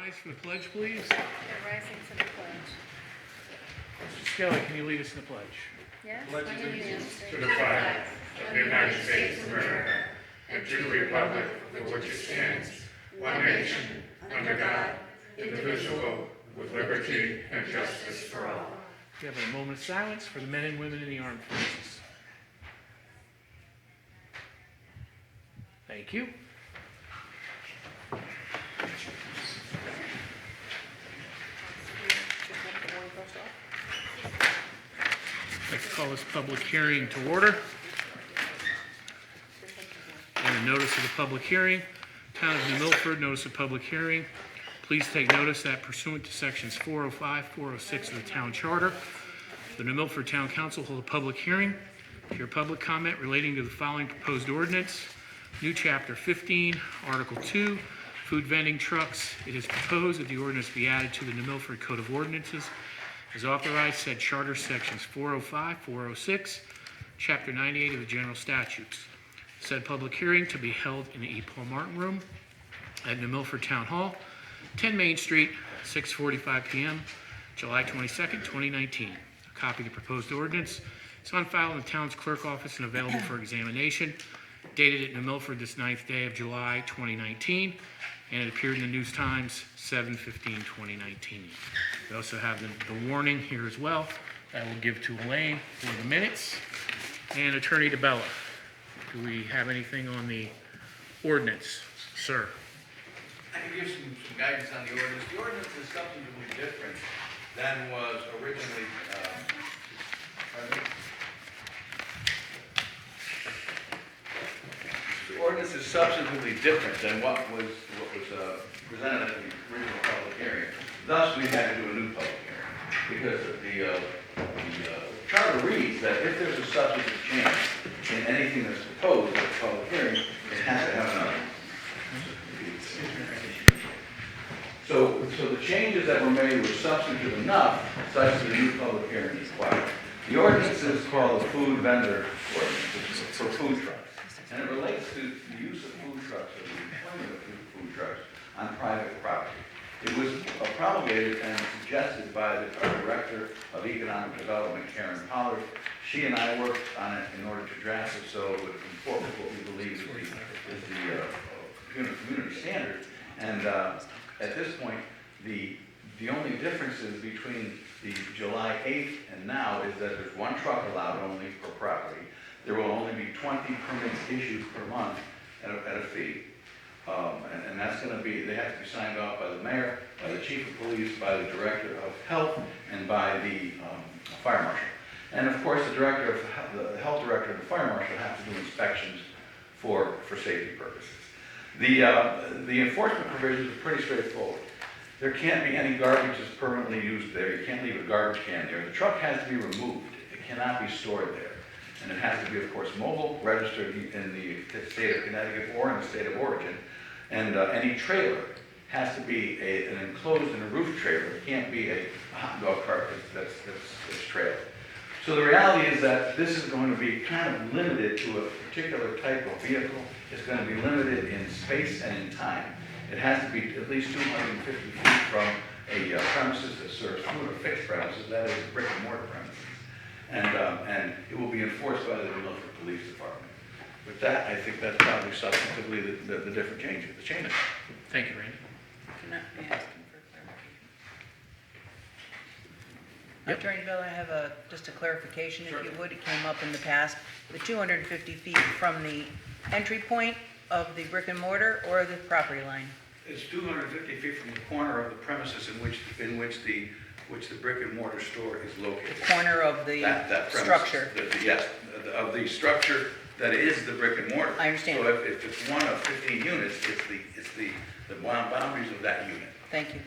rise for the pledge, please? They're rising to the pledge. Mr. Skelly, can you lead us in the pledge? Yes? Pledge I allegiance am. to the flag of the United States of America and to the republic for which it stands, one nation, under God, indivisible, with liberty and justice for all. We have a moment of silence for the men and women in the armed forces. Thank you. I'd like to call this public hearing to order. And a notice of the public hearing. Town of New Milford, notice of public hearing. Please take notice that pursuant to sections 405, 406 of the town charter, the New Milford Town Council hold a public hearing to hear public comment relating to the following proposed ordinance. New Chapter 15, Article 2, food vending trucks. It is proposed that the ordinance be added to the New Milford Code of Ordinances as authorized said charter sections 405, 406, Chapter 98 of the General Statutes. Said public hearing to be held in the E. Paul Martin Room at New Milford Town Hall, 10 Main Street, 6:45 p.m., July 22nd, 2019. A copy of the proposed ordinance is on file in the town's clerk office and available for examination. Dated at New Milford this 9th day of July 2019, and it appeared in the News Times 7/15/2019. We also have the warning here as well that we'll give to Elaine for the minutes. And Attorney DeBella, do we have anything on the ordinance, sir? I can give some guidance on the ordinance. The ordinance is substantively different than was originally, the ordinance is substantively different than what was presented at the original public hearing. Thus, we had to do a new public hearing because the charter reads that if there's a substantive change in anything that's proposed at the public hearing, it has to have another. So the changes that were made were substantive enough such that a new public hearing is required. The ordinance is called the food vendor ordinance, which is for food trucks. And it relates to the use of food trucks or the employment of food trucks on private property. It was promulgated and suggested by our Director of Economic Development, Karen Pollard. She and I worked on it in order to draft it so it would conform with what we believe is the community standard. And at this point, the only differences between the July 8th and now is that there's one truck allowed only per property. There will only be 20 permits issued per month at a fee. And that's going to be, they have to be signed off by the mayor, by the chief of police, by the director of health, and by the fire marshal. And of course, the health director and the fire marshal have to do inspections for safety purposes. The enforcement provisions are pretty straightforward. There can't be any garbage that's permanently used there. You can't leave a garbage can there. The truck has to be removed. It cannot be stored there. And it has to be, of course, mobile, registered in the state of Connecticut or in the state of origin. And any trailer has to be an enclosed in a roof trailer. It can't be a hot dog cart that's trailer. So the reality is that this is going to be kind of limited to a particular type of vehicle. It's going to be limited in space and in time. It has to be at least 250 feet from a premises that serves food or fixed premises, that is brick and mortar premises. And it will be enforced by the New Milford Police Department. With that, I think that's probably substantively the different changes. Thank you, Randy. Can I ask him for clarification? Yep. Attorney Bell, I have just a clarification, Sure. if you would. It came up in the past, the 250 feet from the entry point of the brick and mortar or the property line? It's 250 feet from the corner of the premises in which the brick and mortar store is located. The corner of the That premises, structure? Yes, of the structure that is the brick and mortar. I understand. So if it's one of 15 units, it's the boundaries of that unit. Thank you.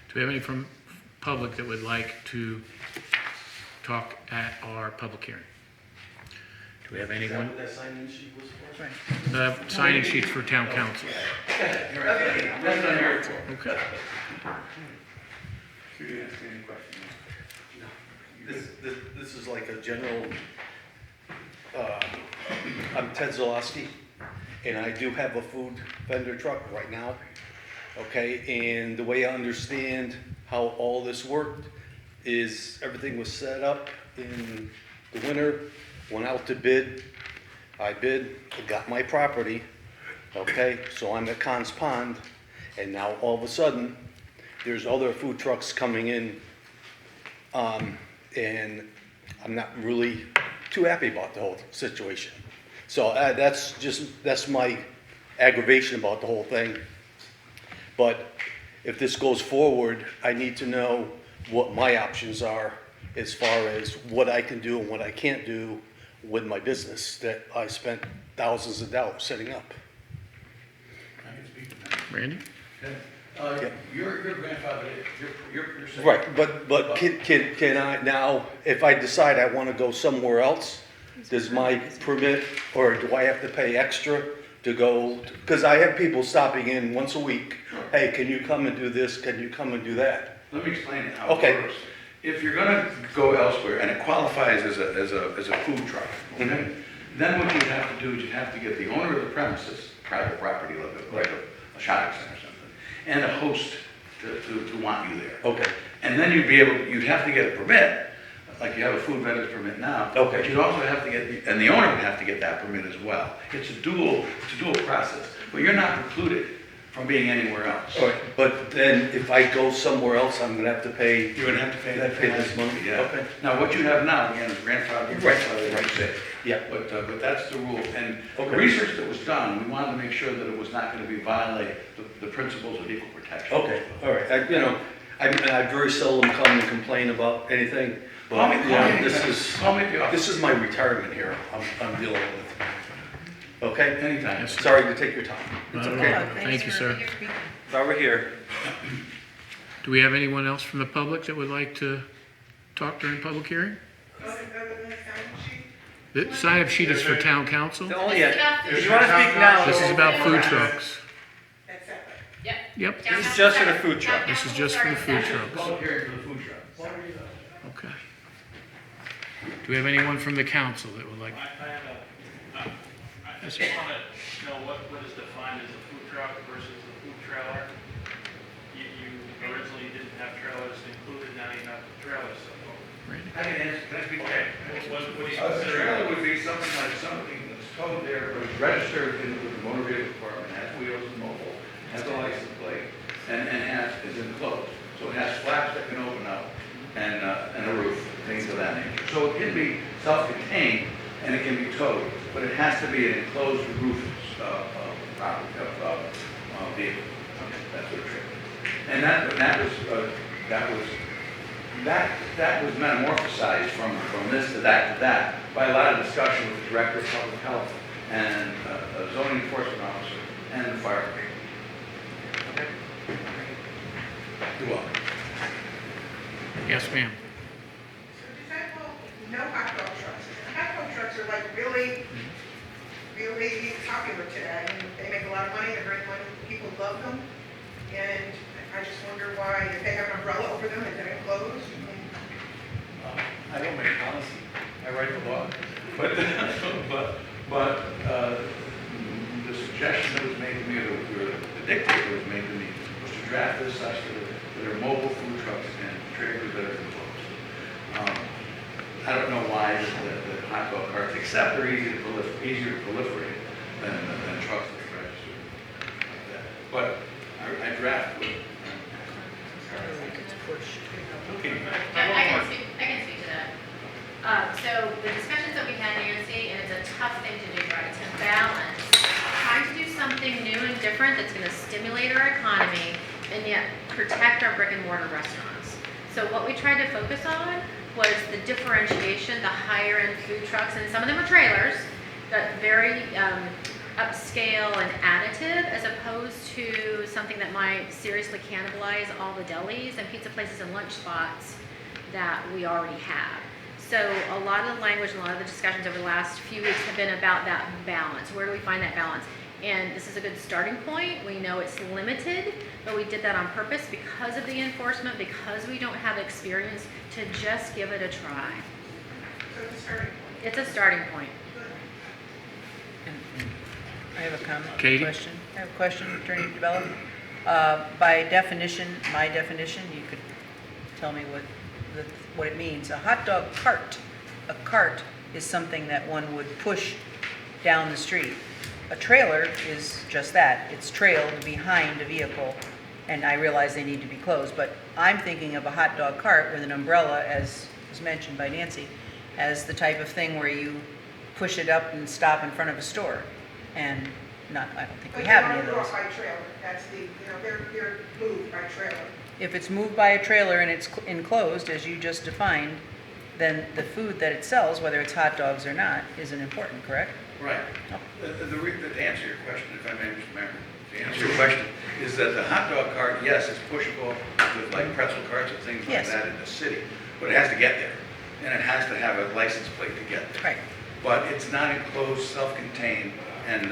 Do we have any from public that would like to talk at our public hearing? Do we have anyone? That sign-in sheet was for? Right. Signing sheets for town council. That's what I'm here for. Okay. Should you ask any questions? This is like a general, I'm Ted Zalowski, and I do have a food vendor truck right now. okay? And the way I understand how all this worked is everything was set up in the winter, went out to bid. I bid, got my property, okay? So I'm at Cons Pond, and now all of a sudden, there's other food trucks coming in, and I'm not really too happy about the whole situation. So that's my aggravation about the whole thing. But if this goes forward, I need to know what my options are as far as what I can do and what I can't do with my business that I spent thousands of dollars setting up. Randy? Your grandfather, you're saying. Right, but can I now, if I decide I want to go somewhere else, does my permit, or do I have to pay extra to go? Because I have people stopping in once a week. Hey, can you come and do this? Can you come and do that? Let me explain how Okay. it works. If you're gonna go elsewhere and it qualifies as a food truck, okay? Then what you'd have to do is you'd have to get the owner of the premises, private property, like a shopping center or something, and a host to want you there. Okay. And then you'd have to get a permit, like you have a food vendor's permit now. Okay. But you'd also have to get, and the owner would have to get that permit as well. It's a dual process, but you're not precluded from being anywhere else. All right, but then if I go somewhere else, I'm gonna have to pay. You're gonna have to pay that Pay this money? yeah. Okay. Now, what you have now, again, is grandfather, like you say. Yeah. But that's the rule. And the Okay. research that was done, we wanted to make sure that it was not gonna be violate the principles of equal protection. Okay, all right, I very seldom come and complain about anything, Call me, but, call you know, me this anytime. is, Call me at the office. this is my retirement here I'm dealing with. Okay? Anytime. Yes, sir. Sorry to take your time. Not at okay. all. Thanks Thank you, for sir. speaking. While we're here. Do we have anyone else from the public that would like to talk during public hearing? The sign-up sheet is for town council. Oh, yeah, if you wanna speak now. This is about food trucks. Yep. Yep, This is just for the food truck. this is just for the food trucks. Public hearing for the food truck. Okay. Do we have anyone from the council that would like? I just want to know what is defined as a food truck versus a food trailer. You originally didn't have trailers included, now you have trailers. Randy? I can answer, can I speak? Okay, what do you A consider? trailer would be something that's towed there, but it's registered in the motor vehicle department, has wheels and mobile, has a license plate, and is enclosed. So it has flaps that can open up and a roof, things of that nature. So it can be self-contained and it can be towed, but it has to be an enclosed roof vehicle. That's what a trailer is. And that was metamorphosized from this to that by a lot of discussion with the director of public health and a zoning enforcement officer and the fire brigade. Okay? You're welcome. Yes, ma'am. No hot dog trucks. Hot dog trucks are like really popular today. I mean, they make a lot of money, they bring money, people love them. And I just wonder why, if they have an umbrella over them, is it enclosed? I don't make policy, I write the law. But the suggestion that was made to me, or the dictate that was made to me, was to draft this such that there are mobile food trucks and trailers that are enclosed. I don't know why the hot dog carts, except they're easier to proliferate than trucks that are registered like that. But I drafted it. Okay. I can speak to that. So the discussions that we had, Nancy, and it's a tough thing to do, right, to balance trying to do something new and different that's gonna stimulate our economy and yet protect our brick and mortar restaurants. So what we tried to focus on was the differentiation, the higher end food trucks, and some of them are trailers, but very upscale and additive, as opposed to something that might seriously cannibalize all the delis and pizza places and lunch spots that we already have. So a lot of the language and a lot of the discussions over the last few weeks have been about that balance. Where do we find that balance? And this is a good starting point. We know it's limited, but we did that on purpose because of the enforcement, because we don't have experience, to just give it a try. So it's a starting point. It's a starting point. I have a comment, Katie? question. I have a question, Attorney Development. By definition, my definition, you could tell me what it means. A hot dog cart, a cart is something that one would push down the street. A trailer is just that, it's trailed behind a vehicle, and I realize they need to be closed, but I'm thinking of a hot dog cart with an umbrella, as was mentioned by Nancy, as the type of thing where you push it up and stop in front of a store. And I don't think we have any of those. But they're not brought by trailer, that's they're moved by trailer. If it's moved by a trailer and it's enclosed, as you just defined, then the food that it sells, whether it's hot dogs or not, isn't important, correct? Right. To answer your question, if I may, Mr. Mayor, to answer your question, is that the hot dog cart, yes, it's pushable with like pretzel carts and things like Yes. that in the city, but it has to get there, and it has to have a license plate to get there. Right. But it's not enclosed, self-contained, and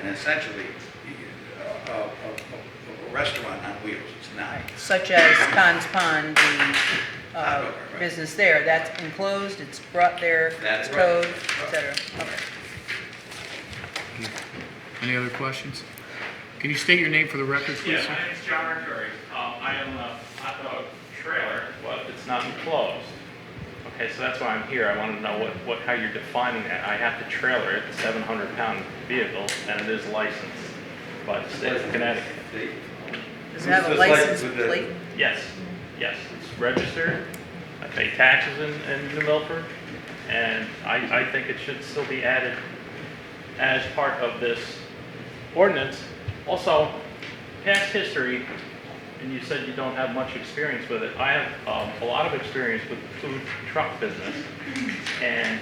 essentially a restaurant on wheels. It's not. Such as Khan's Pond, the Hot dog cart, right. business there, that's enclosed, it's brought there, That's it's right. towed, et cetera. Okay. Any other questions? Can you state your name for the record, please? Yeah, sir? my name's John Arcuri. I own a hot dog trailer, but it's not enclosed. Okay, so that's why I'm here. I want to know how you're defining that. I have to trailer it, it's a 700-pound vehicle, and it is licensed by the state of Connecticut. Does it have a license plate? Yes, it's registered. I pay taxes in New Milford, and I think it should still be added as part of this ordinance. Also, past history, and you said you don't have much experience with it. I have a lot of experience with the food truck business, and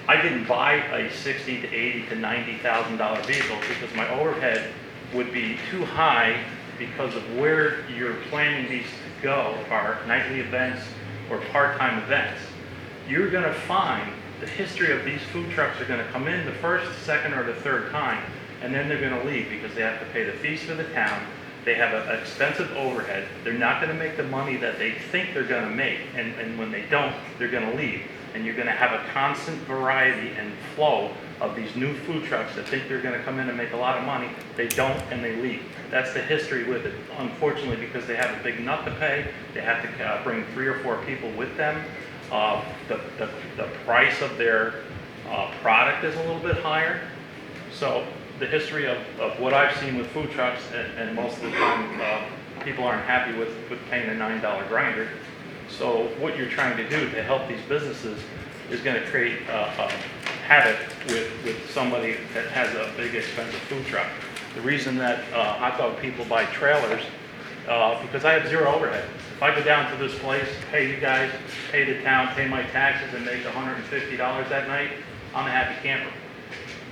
I didn't buy a $60,000 to $80,000 to $90,000 vehicle because my overhead would be too high because of where you're planning these to go, are nightly events or part-time events. You're going to find the history of these food trucks are going to come in the first, second, or the third time, and then they're going to leave because they have to pay the fees for the town. They have an expensive overhead. They're not going to make the money that they think they're going to make, and when they don't, they're going to leave. And you're going to have a constant variety and flow of these new food trucks that think they're going to come in and make a lot of money. They don't, and they leave. That's the history with it. Unfortunately, because they have a big nut to pay, they have to bring 3 or 4 people with them. The price of their product is a little bit higher. So the history of what I've seen with food trucks, and most of the time people aren't happy with paying a $9 grinder. So what you're trying to do to help these businesses is going to create havoc with somebody that has a big expensive food truck. The reason that hot dog people buy trailers, because I have zero overhead. If I go down to this place, pay you guys, pay the town, pay my taxes, and make $150 that night, I'm a happy camper.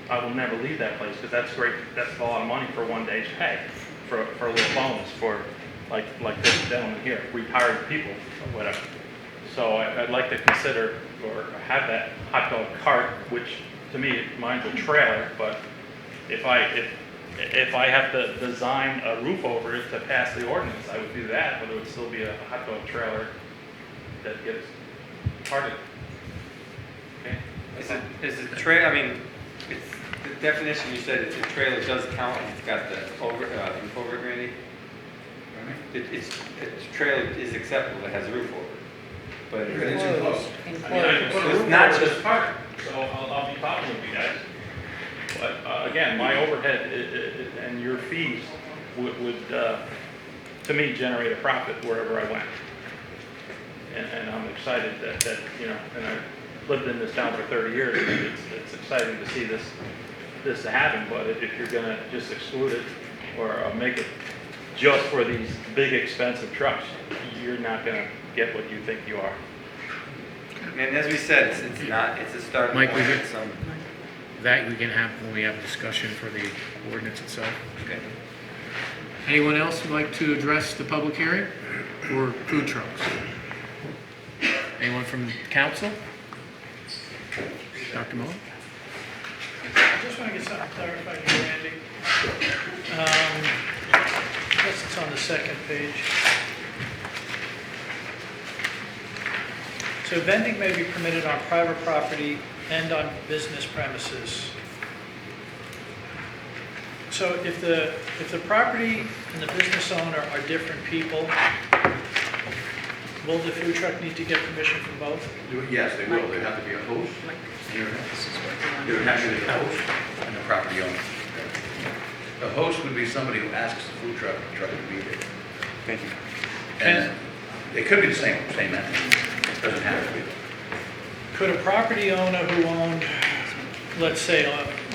I will never leave that place because that's great. That's a lot of money for one day's pay, for a little bonus for like this gentleman here, retired people or whatever. So I'd like to consider or have that hot dog cart, which to me mine's a trailer, but if I have to design a roof over it to pass the ordinance, I would do that, but it would still be a hot dog trailer that gets parted. Okay. Is it trailer, I mean, it's, the definition you said, it's a trailer does count, it's got the roof over it, Randy? It's trailer is acceptable, it has a roof over it. But It's enclosed. I mean, I can put a It's roof not over just- this part, so I'll be talking with you guys. But again, my overhead and your fees would to me, generate a profit wherever I went. And I'm excited that you know, and I've lived in this town for 30 years, and it's exciting to see this happen, but if you're gonna just exclude it or make it just for these big expensive trucks, you're not gonna get what you think you are. And as we said, it's not, it's a starting Mike, point. we It's some, That we can have when we have a discussion for the ordinance itself. okay. Anyone else who'd like to address the public hearing for food trucks? Anyone from council? Dr. Muller? I just want to get something clarified here, Randy. I guess it's on the second page. So vending may be permitted on private property and on business premises. So if the property and the business owner are different people, will the food truck need to get permission from both? Yes, they will. There have to be a host. This is what we want. There would have to be a host and a property owner. The host would be somebody who asks the food truck to be there. Thank you. And it could be the same entity. It doesn't have to be. Could a property owner who owned, let's say,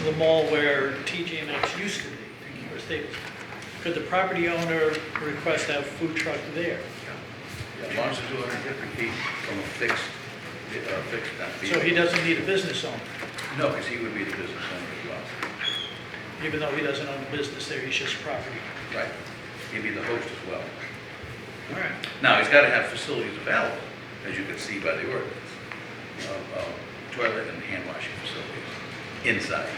the mall where TJ Maxx used to be, or Staples, could the property owner request to have a food truck there? Yeah, as long as it's 250 feet from a fixed So he doesn't need a business owner, No, because he would be the business owner as well. even though he doesn't own the business there, he's just a property owner. Right. He'd be the host as well. All right. Now, he's got to have facilities available, as you can see by the ordinance. Toilet and hand washing facilities inside.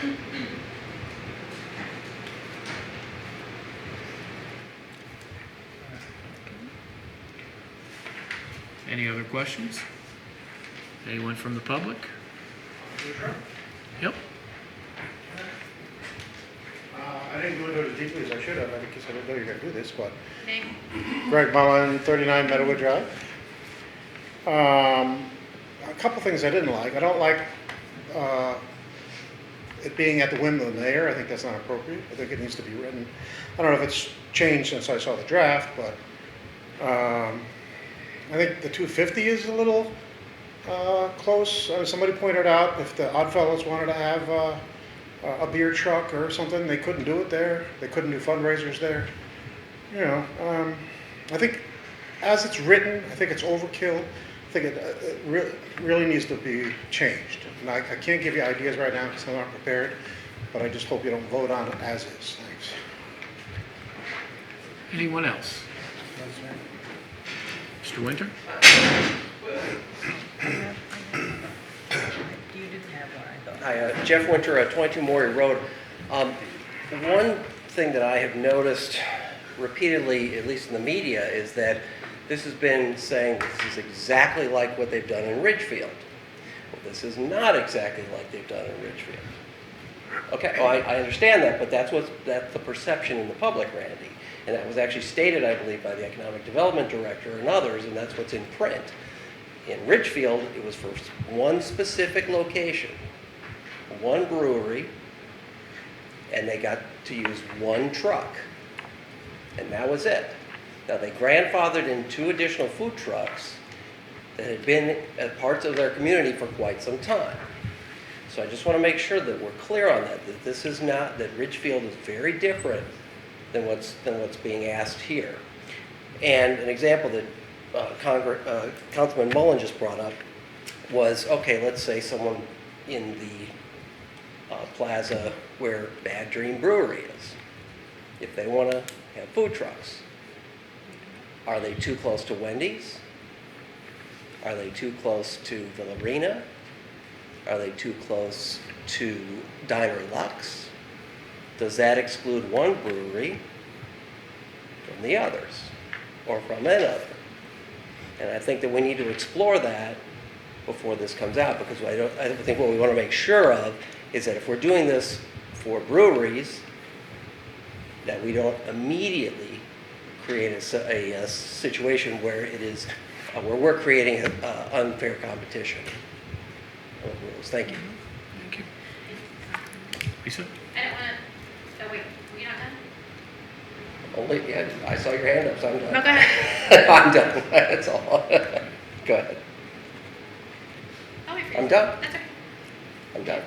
Any other questions? Anyone from the public? Yep. I didn't go into it as deeply as I should have, because I didn't know you were going to do this, but Name? Greg Mullen, 39 Meadowood Drive. A couple things I didn't like. I don't like it being at the whim of the mayor. I think that's not appropriate. I think it needs to be written. I don't know if it's changed since I saw the draft, but I think the 250 is a little close. Somebody pointed out if the Oddfellows wanted to have a beer truck or something, they couldn't do it there. They couldn't do fundraisers there. You know, I think as it's written, I think it's overkill. I think it really needs to be changed. And I can't give you ideas right now because I'm not prepared, but I just hope you don't vote on it as is. Thanks. Anyone else? Mr. Winter? You didn't have one, I thought. Hi, Jeff Winter, 22 Maury Road. One thing that I have noticed repeatedly, at least in the media, is that this has been saying this is exactly like what they've done in Ridgefield. Well, this is not exactly like they've done in Ridgefield. Okay, well, I understand that, but that's the perception in the public, Randy. And that was actually stated, I believe, by the Economic Development Director and others, and that's what's in print. In Ridgefield, it was for one specific location, one brewery, and they got to use one truck. And that was it. Now, they grandfathered in 2 additional food trucks that had been parts of their community for quite some time. So I just want to make sure that we're clear on that this is not, that Ridgefield is very different than what's being asked here. And an example that Councilman Mullen just brought up was, okay, let's say someone in the plaza where Bad Dream Brewery is, if they want to have food trucks, are they too close to Wendy's? Are they too close to Villarina? Are they too close to Diner Lux? Does that exclude one brewery from the others, or from another? And I think that we need to explore that before this comes out, because I think what we want to make sure of is that if we're doing this for breweries, that we don't immediately create a situation where it is where we're creating unfair competition. Thank you. Thank you. Lisa? I don't want to, oh wait, were you not done? Only, yeah, I saw your hand up, so I'm done. No, go ahead. I'm done, that's all. Go ahead. I'll wait for you. I'm done. That's okay. I'm done.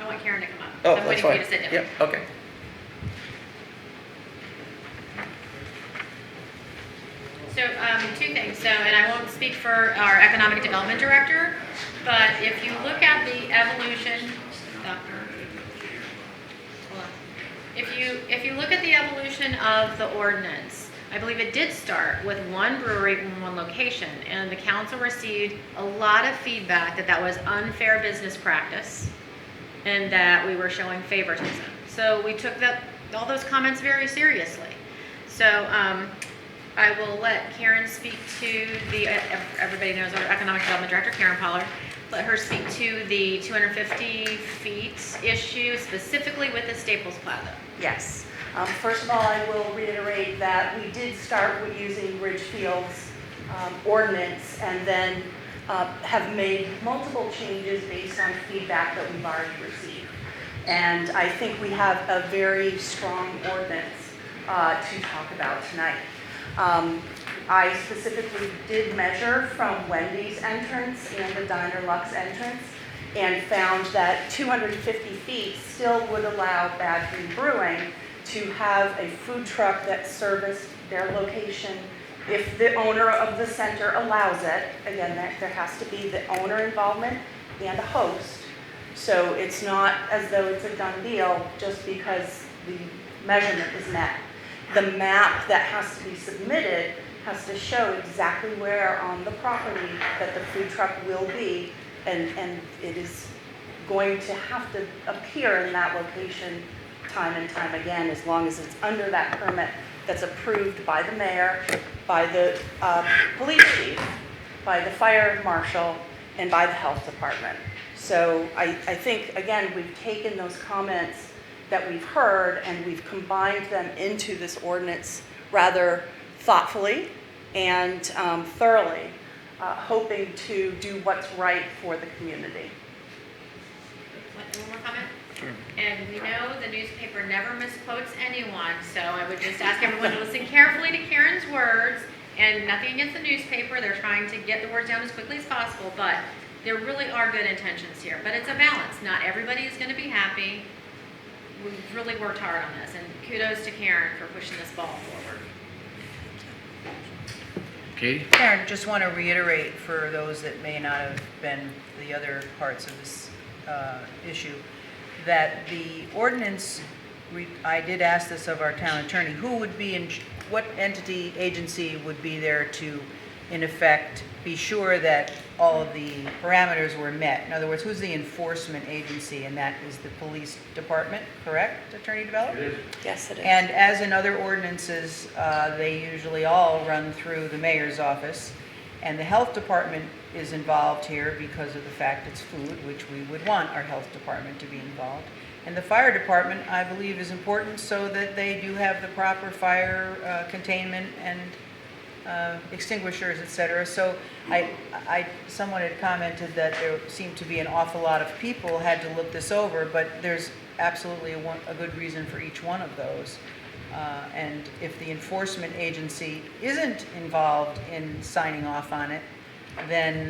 I want Karen to come up. Oh, I'm that's waiting for fine. you to sit down. Yep, okay. So, 2 things. So, and I won't speak for our economic development director, but if you look at the evolution, hold on. If you look at the evolution of the ordinance, I believe it did start with one brewery in one location, and the council received a lot of feedback that was unfair business practice, and that we were showing favoritism. So we took all those comments very seriously. So I will let Karen speak to everybody knows our Economic Development Director, Karen Pollard. let her speak to the 250 feet issue, specifically with the Staples Plaza. Yes. First of all, I will reiterate that we did start with using Ridgefield's ordinance and then have made multiple changes based on feedback that we've already received. And I think we have a very strong ordinance to talk about tonight. I specifically did measure from Wendy's entrance and the Diner Lux entrance and found that 250 feet still would allow Bad Green Brewing to have a food truck that serviced their location if the owner of the center allows it. Again, there has to be the owner involvement and a host. So it's not as though it's a done deal just because the measurement is met. The map that has to be submitted has to show exactly where on the property that the food truck will be, and it is going to have to appear in that location time and time again, as long as it's under that permit that's approved by the mayor, by the police chief, by the fire marshal, and by the health department. So I think, again, we've taken those comments that we've heard and we've combined them into this ordinance rather thoughtfully and thoroughly, hoping to do what's right for the community. One more comment? Sure. And we know the newspaper never misquotes anyone, so I would just ask everyone to listen carefully to Karen's words, and nothing against the newspaper, they're trying to get the words down as quickly as possible, but there really are good intentions here. But it's a balance. Not everybody is going to be happy. We've really worked hard on this, and kudos to Karen for pushing this ball forward. Katie? Karen, just want to reiterate for those that may not have been the other parts of this issue, that the ordinance, I did ask this of our town attorney, who would be in, what entity, agency would be there to, in effect, be sure that all of the parameters were met? In other words, who's the enforcement agency? And that is the police department, correct, Attorney DeBello? It is. Yes, it is. And as in other ordinances, they usually all run through the mayor's office. And the health department is involved here because of the fact it's food, which we would want our health department to be involved. And the fire department, I believe, is important so that they do have the proper fire containment and extinguishers, et cetera. So someone had commented that there seemed to be an awful lot of people had to look this over, but there's absolutely a good reason for each one of those. And if the enforcement agency isn't involved in signing off on it, then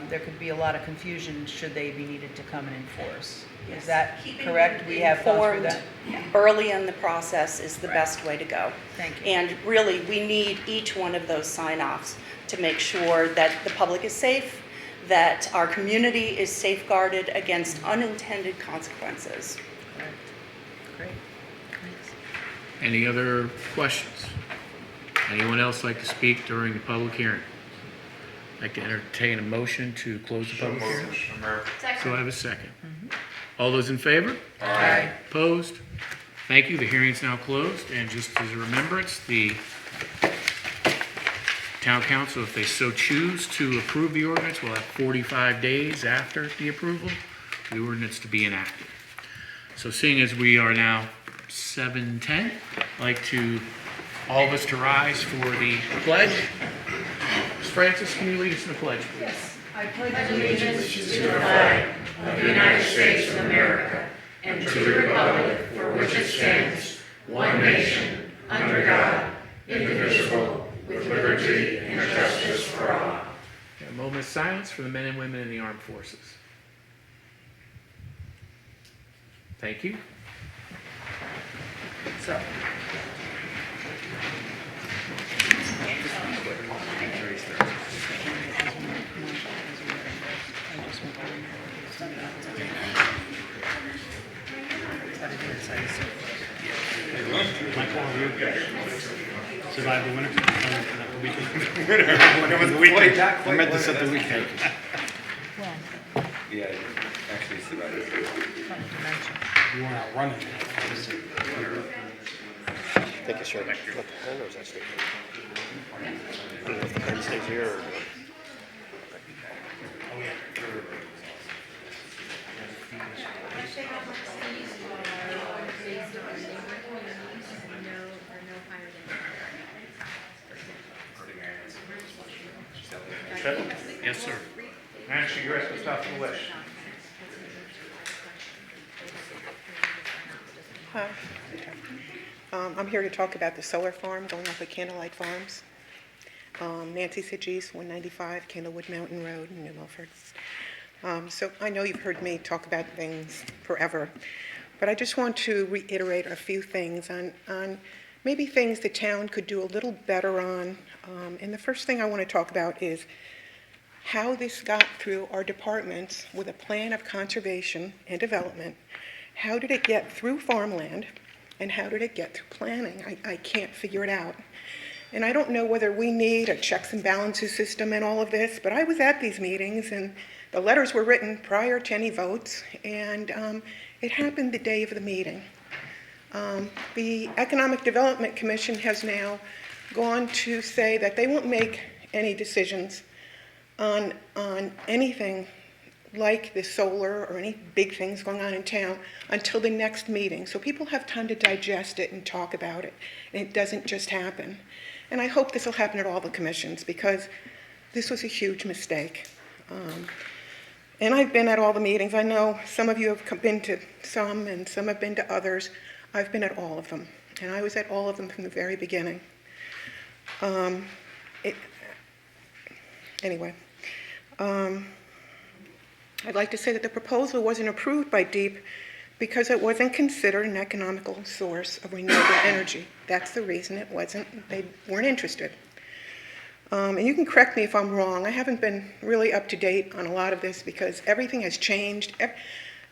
there could be a lot of confusion should they be needed to come and enforce. Yes. Is that Keeping correct? We have gone through that. informed early in the process is the best way to go. Thank you. And really, we need each one of those sign-offs to make sure that the public is safe, that our community is safeguarded against unintended consequences. Correct. Great. Thanks. Any other questions? Anyone else like to speak during the public hearing? I'd like to entertain a motion to close the public hearing. So I have a second. All those in favor? Aye. Opposed? Thank you. The hearing's now closed. And just as a remembrance, the town council, if they so choose to approve the ordinance, will have 45 days after the approval for the ordinance to be enacted. So seeing as we are now 7:10, I'd like to all of us to rise for the pledge. Ms. Francis, can you lead us in the pledge, please? Yes, I pledge allegiance to the flag of the United States of America and to the republic for which it stands, one nation, under God, indivisible, with liberty and justice for all. A moment of silence for the men and women in the armed forces. Thank you. So. Survive the winter? The weekend. I meant to set the weekend. Yeah, actually survived. You were out running. Take a shot. What the hell is that state? I don't know if the pen stays here or... Oh, yeah. say how much fees are based on neighborhood needs, no, or no higher than? Yes, sir. Nancy, you're at the top of the list. Hi. I'm here to talk about the solar farm going up at Candlelight Farms. Nancy Sigis, 195 Candlewood Mountain Road in New Milford. So I know you've heard me talk about things forever, but I just want to reiterate a few things on maybe things the town could do a little better on. And the first thing I want to talk about is how this got through our departments with a plan of conservation and development. How did it get through farmland, and how did it get through planning? I can't figure it out. And I don't know whether we need a checks and balances system in all of this, but I was at these meetings, and the letters were written prior to any votes, and it happened the day of the meeting. The Economic Development Commission has now gone to say that they won't make any decisions on anything like the solar or any big things going on in town until the next meeting. So people have time to digest it and talk about it, and it doesn't just happen. And I hope this will happen at all the commissions, because this was a huge mistake. And I've been at all the meetings. I know some of you have been to some, and some have been to others. I've been at all of them, and I was at all of them from the very beginning. Anyway. I'd like to say that the proposal wasn't approved by DEEP because it wasn't considered an economical source of renewable energy. That's the reason it wasn't, they weren't interested. And you can correct me if I'm wrong. I haven't been really up to date on a lot of this because everything has changed.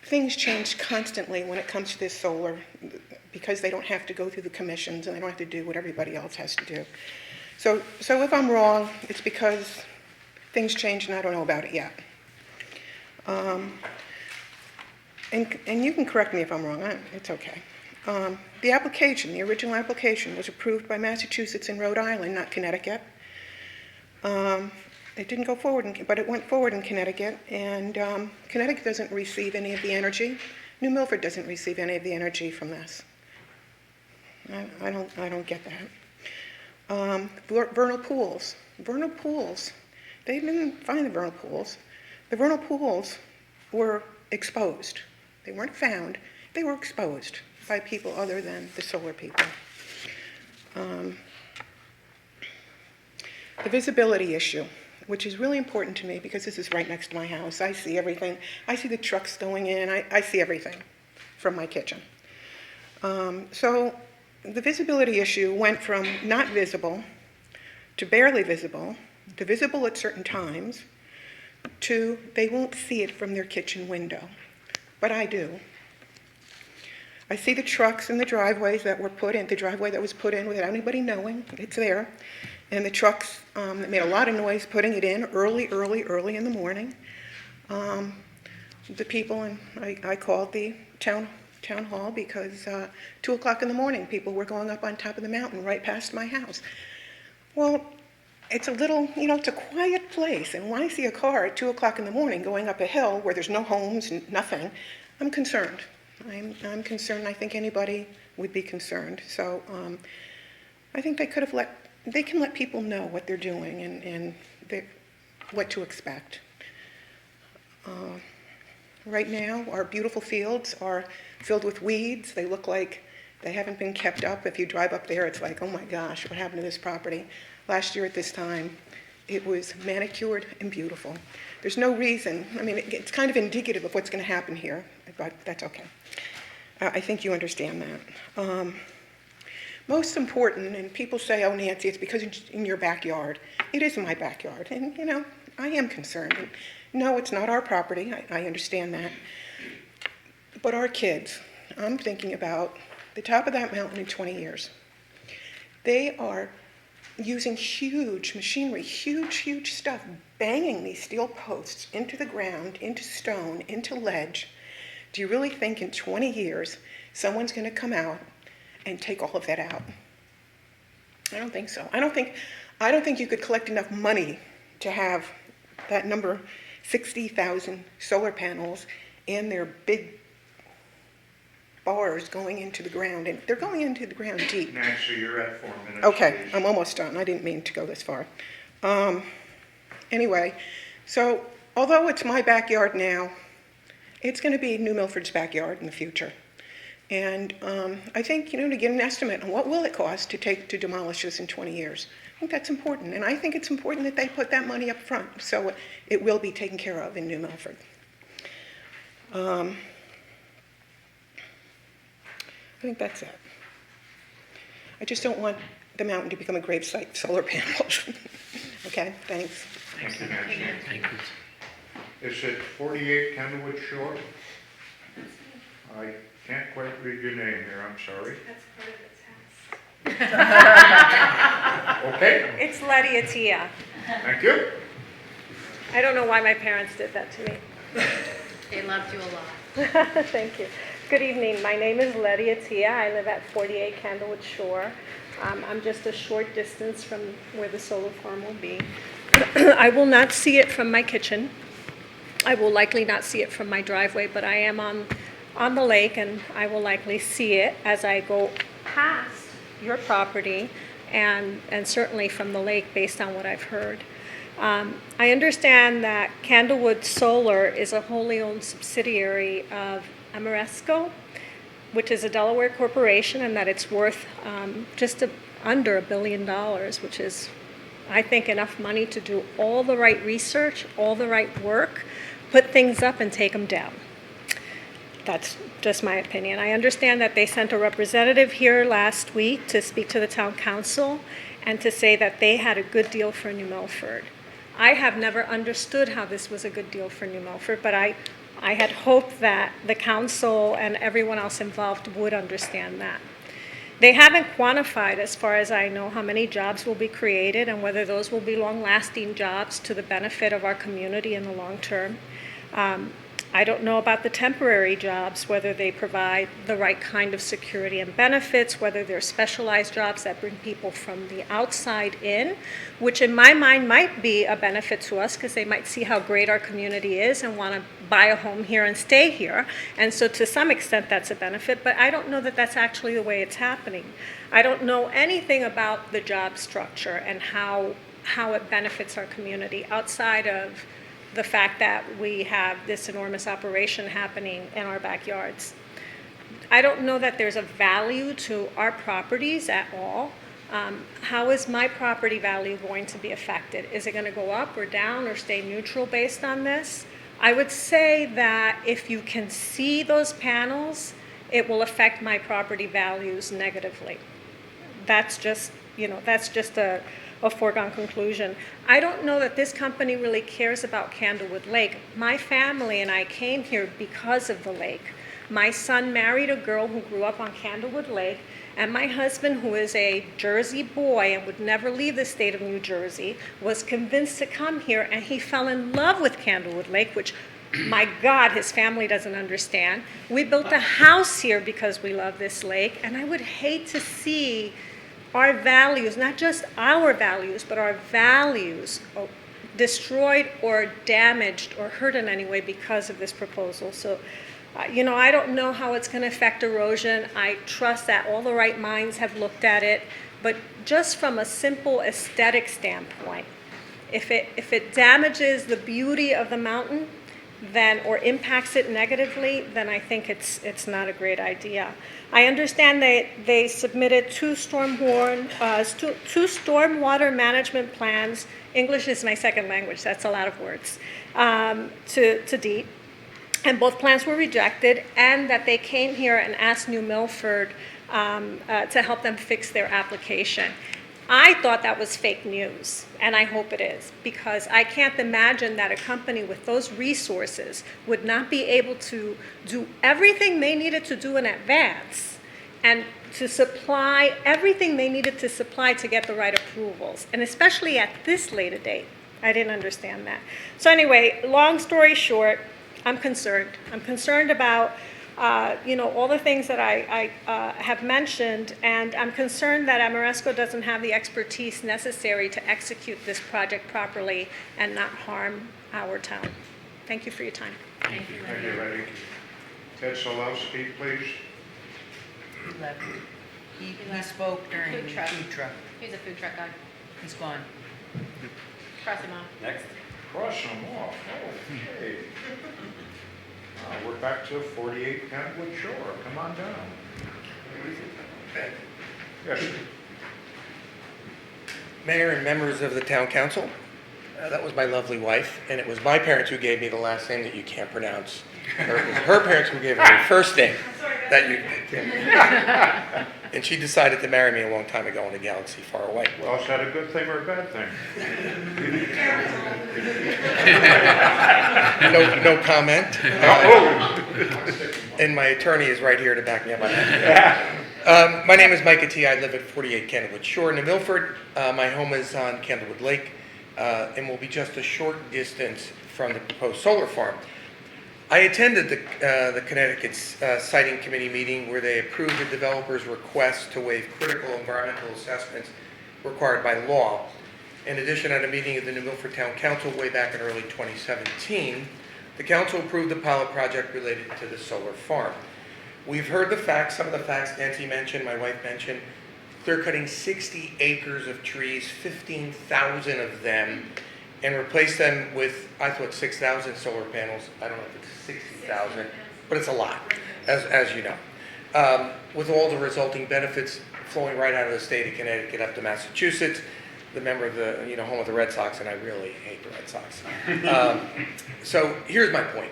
Things change constantly when it comes to this solar because they don't have to go through the commissions and they don't have to do what everybody else has to do. So if I'm wrong, it's because things change and I don't know about it yet. And you can correct me if I'm wrong, it's okay. The application, the original application, was approved by Massachusetts and Rhode Island, not Connecticut. It didn't go forward, but it went forward in Connecticut, and Connecticut doesn't receive any of the energy. New Milford doesn't receive any of the energy from this. I don't get that. Vernal pools. Vernal pools. They didn't find the vernal pools. The vernal pools were exposed. They weren't found. They were exposed by people other than the solar people. The visibility issue, which is really important to me because this is right next to my house. I see everything. I see the trucks going in. I see everything from my kitchen. So the visibility issue went from not visible to barely visible to visible at certain times to they won't see it from their kitchen window. But I do. I see the trucks in the driveways that were put in, the driveway that was put in without anybody knowing it's there. And the trucks that made a lot of noise putting it in early in the morning. The people, and I called the town hall because 2 o'clock in the morning people were going up on top of the mountain right past my house. Well, it's a little, it's a quiet place, and when I see a car at 2 o'clock in the morning going up a hill where there's no homes, nothing, I'm concerned. I'm concerned. I think anybody would be concerned. So I think they can let people know what they're doing and what to expect. Right now, our beautiful fields are filled with weeds. They look like they haven't been kept up. If you drive up there, it's like, oh my gosh, what happened to this property? Last year at this time, it was manicured and beautiful. There's no reason, it's kind of indicative of what's going to happen here, but that's okay. I think you understand that. Most important, and people say, oh, Nancy, it's because it's in your backyard. It is in my backyard, and, I am concerned. And no, it's not our property. I understand that. But our kids, I'm thinking about the top of that mountain in 20 years. They are using huge machinery, huge stuff, banging these steel posts into the ground, into stone, into ledge. Do you really think in 20 years someone's going to come out and take all of that out? I don't think so. I don't think you could collect enough money to have that number, 60,000 solar panels, and their big bars going into the ground, and they're going into the ground deep. Nancy, you're at 4 minutes. Okay, please. I'm almost done. I didn't mean to go this far. Anyway, so although it's my backyard now, it's going to be New Milford's backyard in the future. And I think, to get an estimate on what will it cost to demolish this in 20 years. I think that's important. And I think it's important that they put that money up front so it will be taken care of in New Milford. I think that's it. I just don't want the mountain to become a gravesite of solar panels. Okay, thanks. Thank you, Nancy. Thank you. Is it 48 Candlewood Shore? I can't quite read your name here, I'm sorry. That's part of its house. Okay, It's Letty Atia. thank you. I don't know why my parents did that to me. They loved you a lot. Thank you. Good evening. My name is Letty Atia. I live at 48 Candlewood Shore. I'm just a short distance from where the solar farm will be. I will not see it from my kitchen. I will likely not see it from my driveway, but I am on the lake, and I will likely see it as I go past your property and certainly from the lake based on what I've heard. I understand that Candlewood Solar is a wholly owned subsidiary of Ameresco, which is a Delaware corporation, and that it's worth just under $1 billion, which is, I think, enough money to do all the right research, all the right work, put things up and take them down. That's just my opinion. I understand that they sent a representative here last week to speak to the town council and to say that they had a good deal for New Milford. I have never understood how this was a good deal for New Milford, but I had hoped that the council and everyone else involved would understand that. They haven't quantified, as far as I know, how many jobs will be created and whether those will be long-lasting jobs to the benefit of our community in the long term. I don't know about the temporary jobs, whether they provide the right kind of security and benefits, whether they're specialized jobs that bring people from the outside in, which in my mind might be a benefit to us because they might see how great our community is and want to buy a home here and stay here. And so to some extent that's a benefit, but I don't know that that's actually the way it's happening. I don't know anything about the job structure and how it benefits our community outside of the fact that we have this enormous operation happening in our backyards. I don't know that there's a value to our properties at all. How is my property value going to be affected? Is it going to go up or down or stay neutral based on this? I would say that if you can see those panels, it will affect my property values negatively. That's just a foregone conclusion. I don't know that this company really cares about Candlewood Lake. My family and I came here because of the lake. My son married a girl who grew up on Candlewood Lake, and my husband, who is a Jersey boy and would never leave the state of New Jersey, was convinced to come here, and he fell in love with Candlewood Lake, which, my God, his family doesn't understand. We built a house here because we love this lake, and I would hate to see our values, not just our values, but our values destroyed or damaged or hurt in any way because of this proposal. So, I don't know how it's going to affect erosion. I trust that all the right minds have looked at it, but just from a simple aesthetic standpoint, if it damages the beauty of the mountain, or impacts it negatively, then I think it's not a great idea. I understand they submitted two stormwater management plans. English is my second language, that's a lot of words, to DEEP. And both plans were rejected, and that they came here and asked New Milford to help them fix their application. I thought that was fake news, and I hope it is, because I can't imagine that a company with those resources would not be able to do everything they needed to do in advance and to supply everything they needed to supply to get the right approvals, and especially at this late a date. I didn't understand that. So anyway, long story short, I'm concerned. I'm concerned about all the things that I have mentioned, and I'm concerned that Ameresco doesn't have the expertise necessary to execute this project properly and not harm our town. Thank you for your time. Thank you, Letty. Ted Solowski, please. He left. He spoke during Food the truck. food truck. He's a food truck guy. He's gone. Cross him off. Next. Cross them off, okay. We're back to 48 Kentwood Shore, come on down. Yes, Mayor and members of the town council, that was my lovely wife, and it was my parents who gave me the last name that you can't pronounce. Or it was her parents who gave her the first name that you can't. And she decided to marry me a long time ago in a galaxy far away. well, is that a good thing or a bad thing? No comment. And my attorney is right here to back me up on that. My name is Micah T. I live at 48 Candlewood Shore in Milford. My home is on Candlewood Lake and will be just a short distance from the proposed solar farm. I attended the Connecticut's Siting Committee meeting where they approved the developer's request to waive critical environmental assessments required by law. In addition, at a meeting of the New Milford Town Council way back in early 2017, the council approved the pilot project related to the solar farm. We've heard the facts, some of the facts Nancy mentioned, my wife mentioned, clear cutting 60 acres of trees, 15,000 of them, and replace them with, I thought 6,000 solar panels. I don't know if it's 60,000, but it's a lot, as you know. With all the resulting benefits flowing right out of the state of Connecticut up to Massachusetts, the member of the, home of the Red Sox, and I really hate the Red Sox. So here's my point.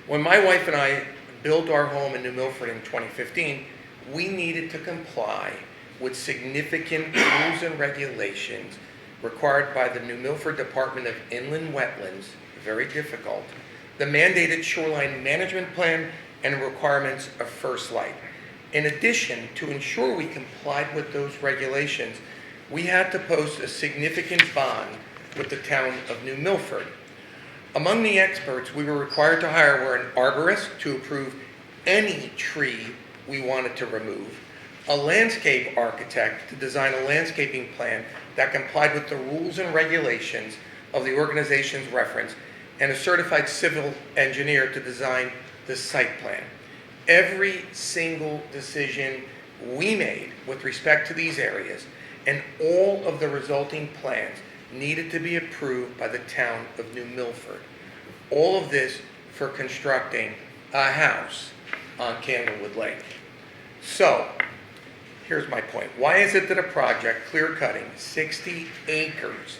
When my wife and I built our home in New Milford in 2015, we needed to comply with significant rules and regulations required by the New Milford Department of Inland Wetlands, very difficult, the mandated shoreline management plan, and requirements of First Light. In addition, to ensure we complied with those regulations, we had to post a significant bond with the town of New Milford. Among the experts we were required to hire were an arborist to approve any tree we wanted to remove, a landscape architect to design a landscaping plan that complied with the rules and regulations of the organization's reference, and a certified civil engineer to design the site plan. Every single decision we made with respect to these areas and all of the resulting plans needed to be approved by the town of New Milford. All of this for constructing a house on Candlewood Lake. So, here's my point. Why is it that a project clear-cutting 60 acres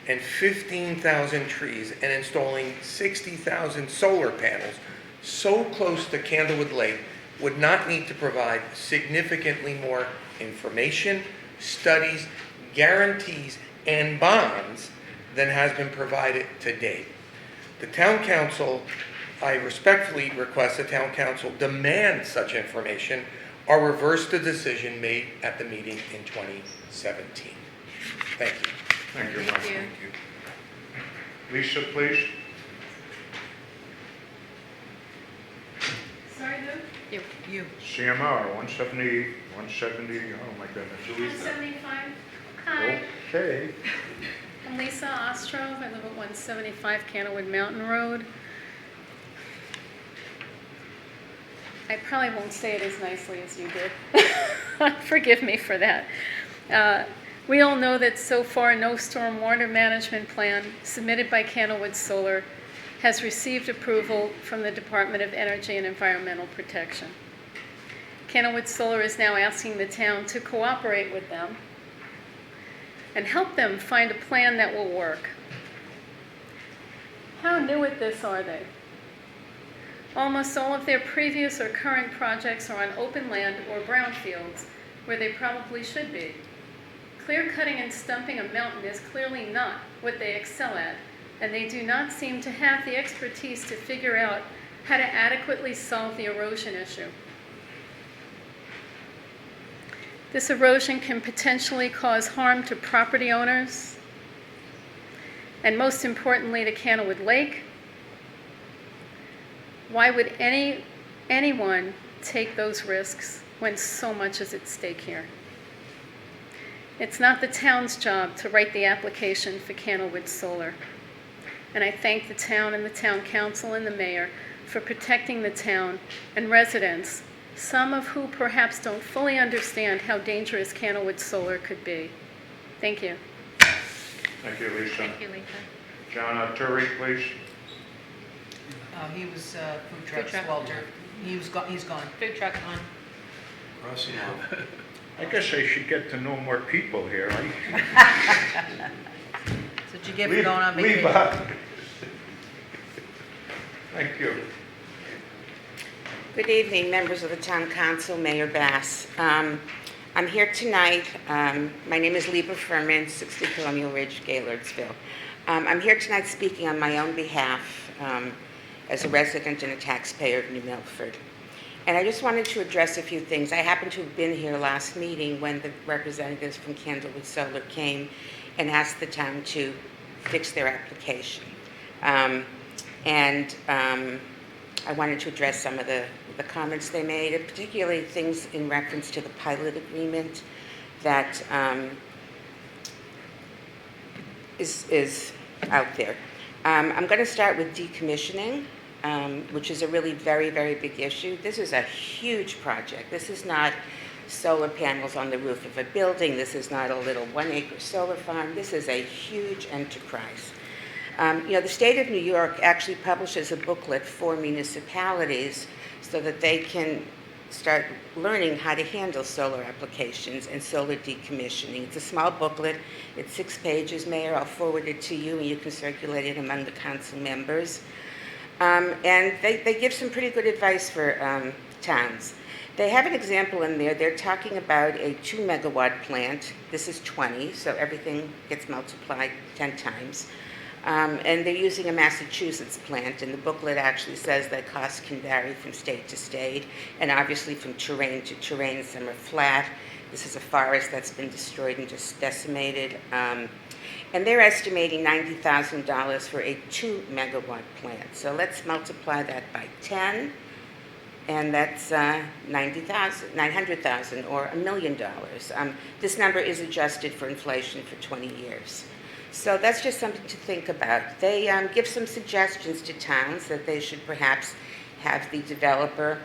and 15,000 trees and installing 60,000 solar panels so close to Candlewood Lake would not need to provide significantly more information, studies, guarantees, and bonds than has been provided to date? The town council, I respectfully request the town council demand such information or reverse the decision made at the meeting in 2017. Thank you. thank you, Thank Mike. you. Lisa, please. Sorry, who? You. CMR, 170, oh my goodness. 175. Hi, Okay. I'm Lisa Ostrov. I live at 175 Candlewood Mountain Road. I probably won't say it as nicely as you did. Forgive me for that. We all know that so far no stormwater management plan submitted by Candlewood Solar has received approval from the Department of Energy and Environmental Protection. Candlewood Solar is now asking the town to cooperate with them and help them find a plan that will work. How new at this are they? Almost all of their previous or current projects are on open land or brownfields, where they probably should be. Clear cutting and stumping a mountain is clearly not what they excel at, and they do not seem to have the expertise to figure out how to adequately solve the erosion issue. This erosion can potentially cause harm to property owners, and most importantly to Candlewood Lake. Why would anyone take those risks when so much is at stake here? It's not the town's job to write the application for Candlewood Solar. And I thank the town and the town council and the mayor for protecting the town and residents some of who perhaps don't fully understand how dangerous Candlewood Solar could be. Thank you. Thank you, Lisa. Thank you, Lisa. John Turi, please. He was food trucks, truck. Walter. He's gone. Food truck on. I guess I should get to know more people here. That's what you get for going on vacation. Thank you. Good evening, members of the Town Council, Mayor Bass. I'm here tonight. My name is Liba Furman, 60 Colonial Ridge, Gaylordsville. I'm here tonight speaking on my own behalf as a resident and a taxpayer of New Milford. And I just wanted to address a few things. I happened to have been here last meeting when the representatives from Candlewood Solar came and asked the town to fix their application. I wanted to address some of the comments they made, and particularly things in reference to the pilot agreement that is out there. I'm going to start with decommissioning, which is a really very, very big issue. This is a huge project. This is not solar panels on the roof of a building. This is not a little 1-acre solar farm. This is a huge enterprise. The state of New York actually publishes a booklet for municipalities so that they can start learning how to handle solar applications and solar decommissioning. It's a small booklet. It's 6 pages, Mayor. I'll forward it to you, and you can circulate it among the council members. And they give some pretty good advice for towns. They have an example in there. They're talking about a 2-megawatt plant. This is 20, so everything gets multiplied 10 times. And they're using a Massachusetts plant, and the booklet actually says that costs can vary from state to state, and obviously from terrain to terrain. Some are flat. This is a forest that's been destroyed and just decimated. And they're estimating $90,000 for a 2-megawatt plant. So let's multiply that by 10, and that's $900,000 or $1 million. This number is adjusted for inflation for 20 years. So that's just something to think about. They give some suggestions to towns that they should perhaps have the developer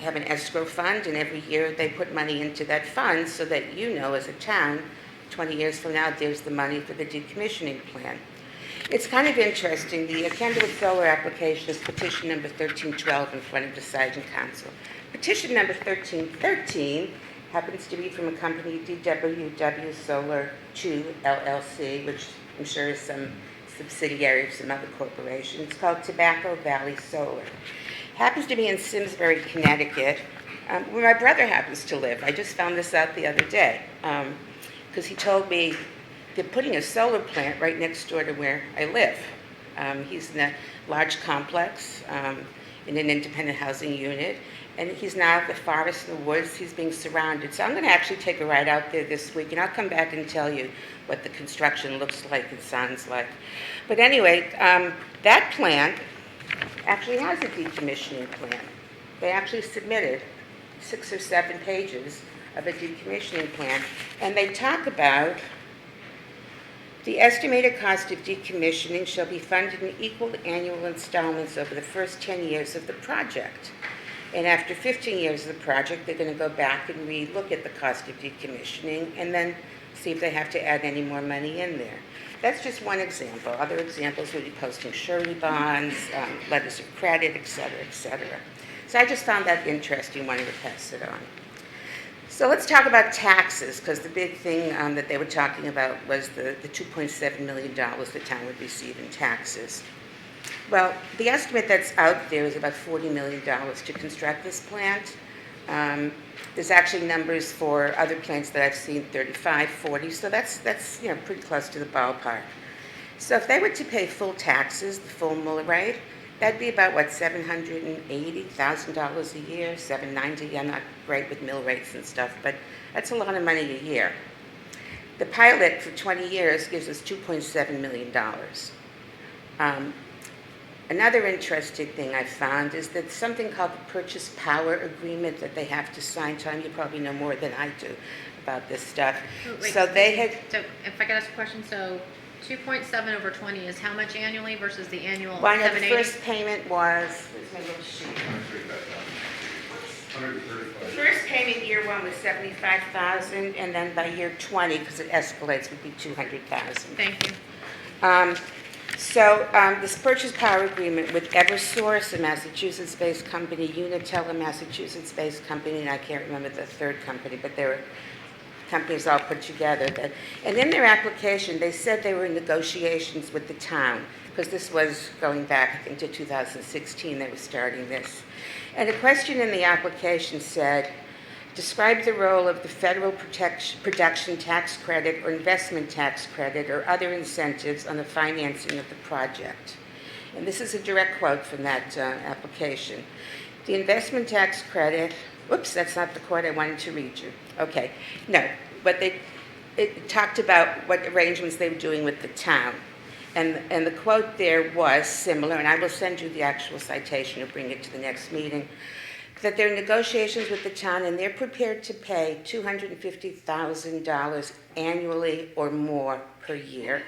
have an escrow fund, and every year they put money into that fund so that you know as a town, 20 years from now, there's the money for the decommissioning plan. It's kind of interesting. The Candlewood Solar application is petition number 1312 in front of the Deciding Council. Petition number 1313 happens to be from a company, DWW Solar 2 LLC, which I'm sure is some subsidiary of some other corporation. It's called Tobacco Valley Solar. Happens to be in Simsbury, Connecticut, where my brother happens to live. I just found this out the other day, because he told me they're putting a solar plant right next door to where I live. He's in a large complex in an independent housing unit, and he's now at the forest and the woods. He's being surrounded. So I'm going to actually take a ride out there this week, and I'll come back and tell you what the construction looks like and sounds like. But anyway, that plant actually has a decommissioning plan. They actually submitted 6 or 7 pages of a decommissioning plan, and they talk about the estimated cost of decommissioning shall be funded in equal annual installments over the first 10 years of the project. And after 15 years of the project, they're going to go back and re-look at the cost of decommissioning and then see if they have to add any more money in there. That's just one example. Other examples would be posting surety bonds, letters of credit, et cetera, et cetera. So I just found that interesting, wanted to pass it on. So let's talk about taxes, because the big thing that they were talking about was the $2.7 million the town would receive in taxes. Well, the estimate that's out there is about $40 million to construct this plant. There's actually numbers for other plants that I've seen, 35, 40, so that's pretty close to the ballpark. So if they were to pay full taxes, the full mill rate, that'd be about, $780,000 a year, $790,000. I'm not great with mill rates and stuff, but that's a lot of money a year. The pilot for 20 years gives us $2.7 million. Another interesting thing I found is that something called the purchase power agreement that they have to sign. Tom, you probably know more than I do about this stuff. Wait, so they had. So if I could ask a question, so 2.7 over 20 is how much annually versus the annual Well, I know the 780? first payment was. Where's my little sheet? The first payment, year one, was 75,000, and then by year 20, because it escalates, would be 200,000. Thank you. This purchase power agreement with Eversource, a Massachusetts-based company, Unitel, a Massachusetts-based company, and I can't remember the third company, but they were companies all put together. And in their application, they said they were in negotiations with the town, because this was going back, I think, to 2016, they were starting this. And a question in the application said, describe the role of the federal production tax credit or investment tax credit or other incentives on the financing of the project. And this is a direct quote from that application. The investment tax credit, whoops, that's not the quote I wanted to read you. Okay, no, but it talked about what arrangements they were doing with the town. And the quote there was similar, and I will send you the actual citation or bring it to the next meeting, that they're in negotiations with the town and they're prepared to pay $250,000 annually or more per year.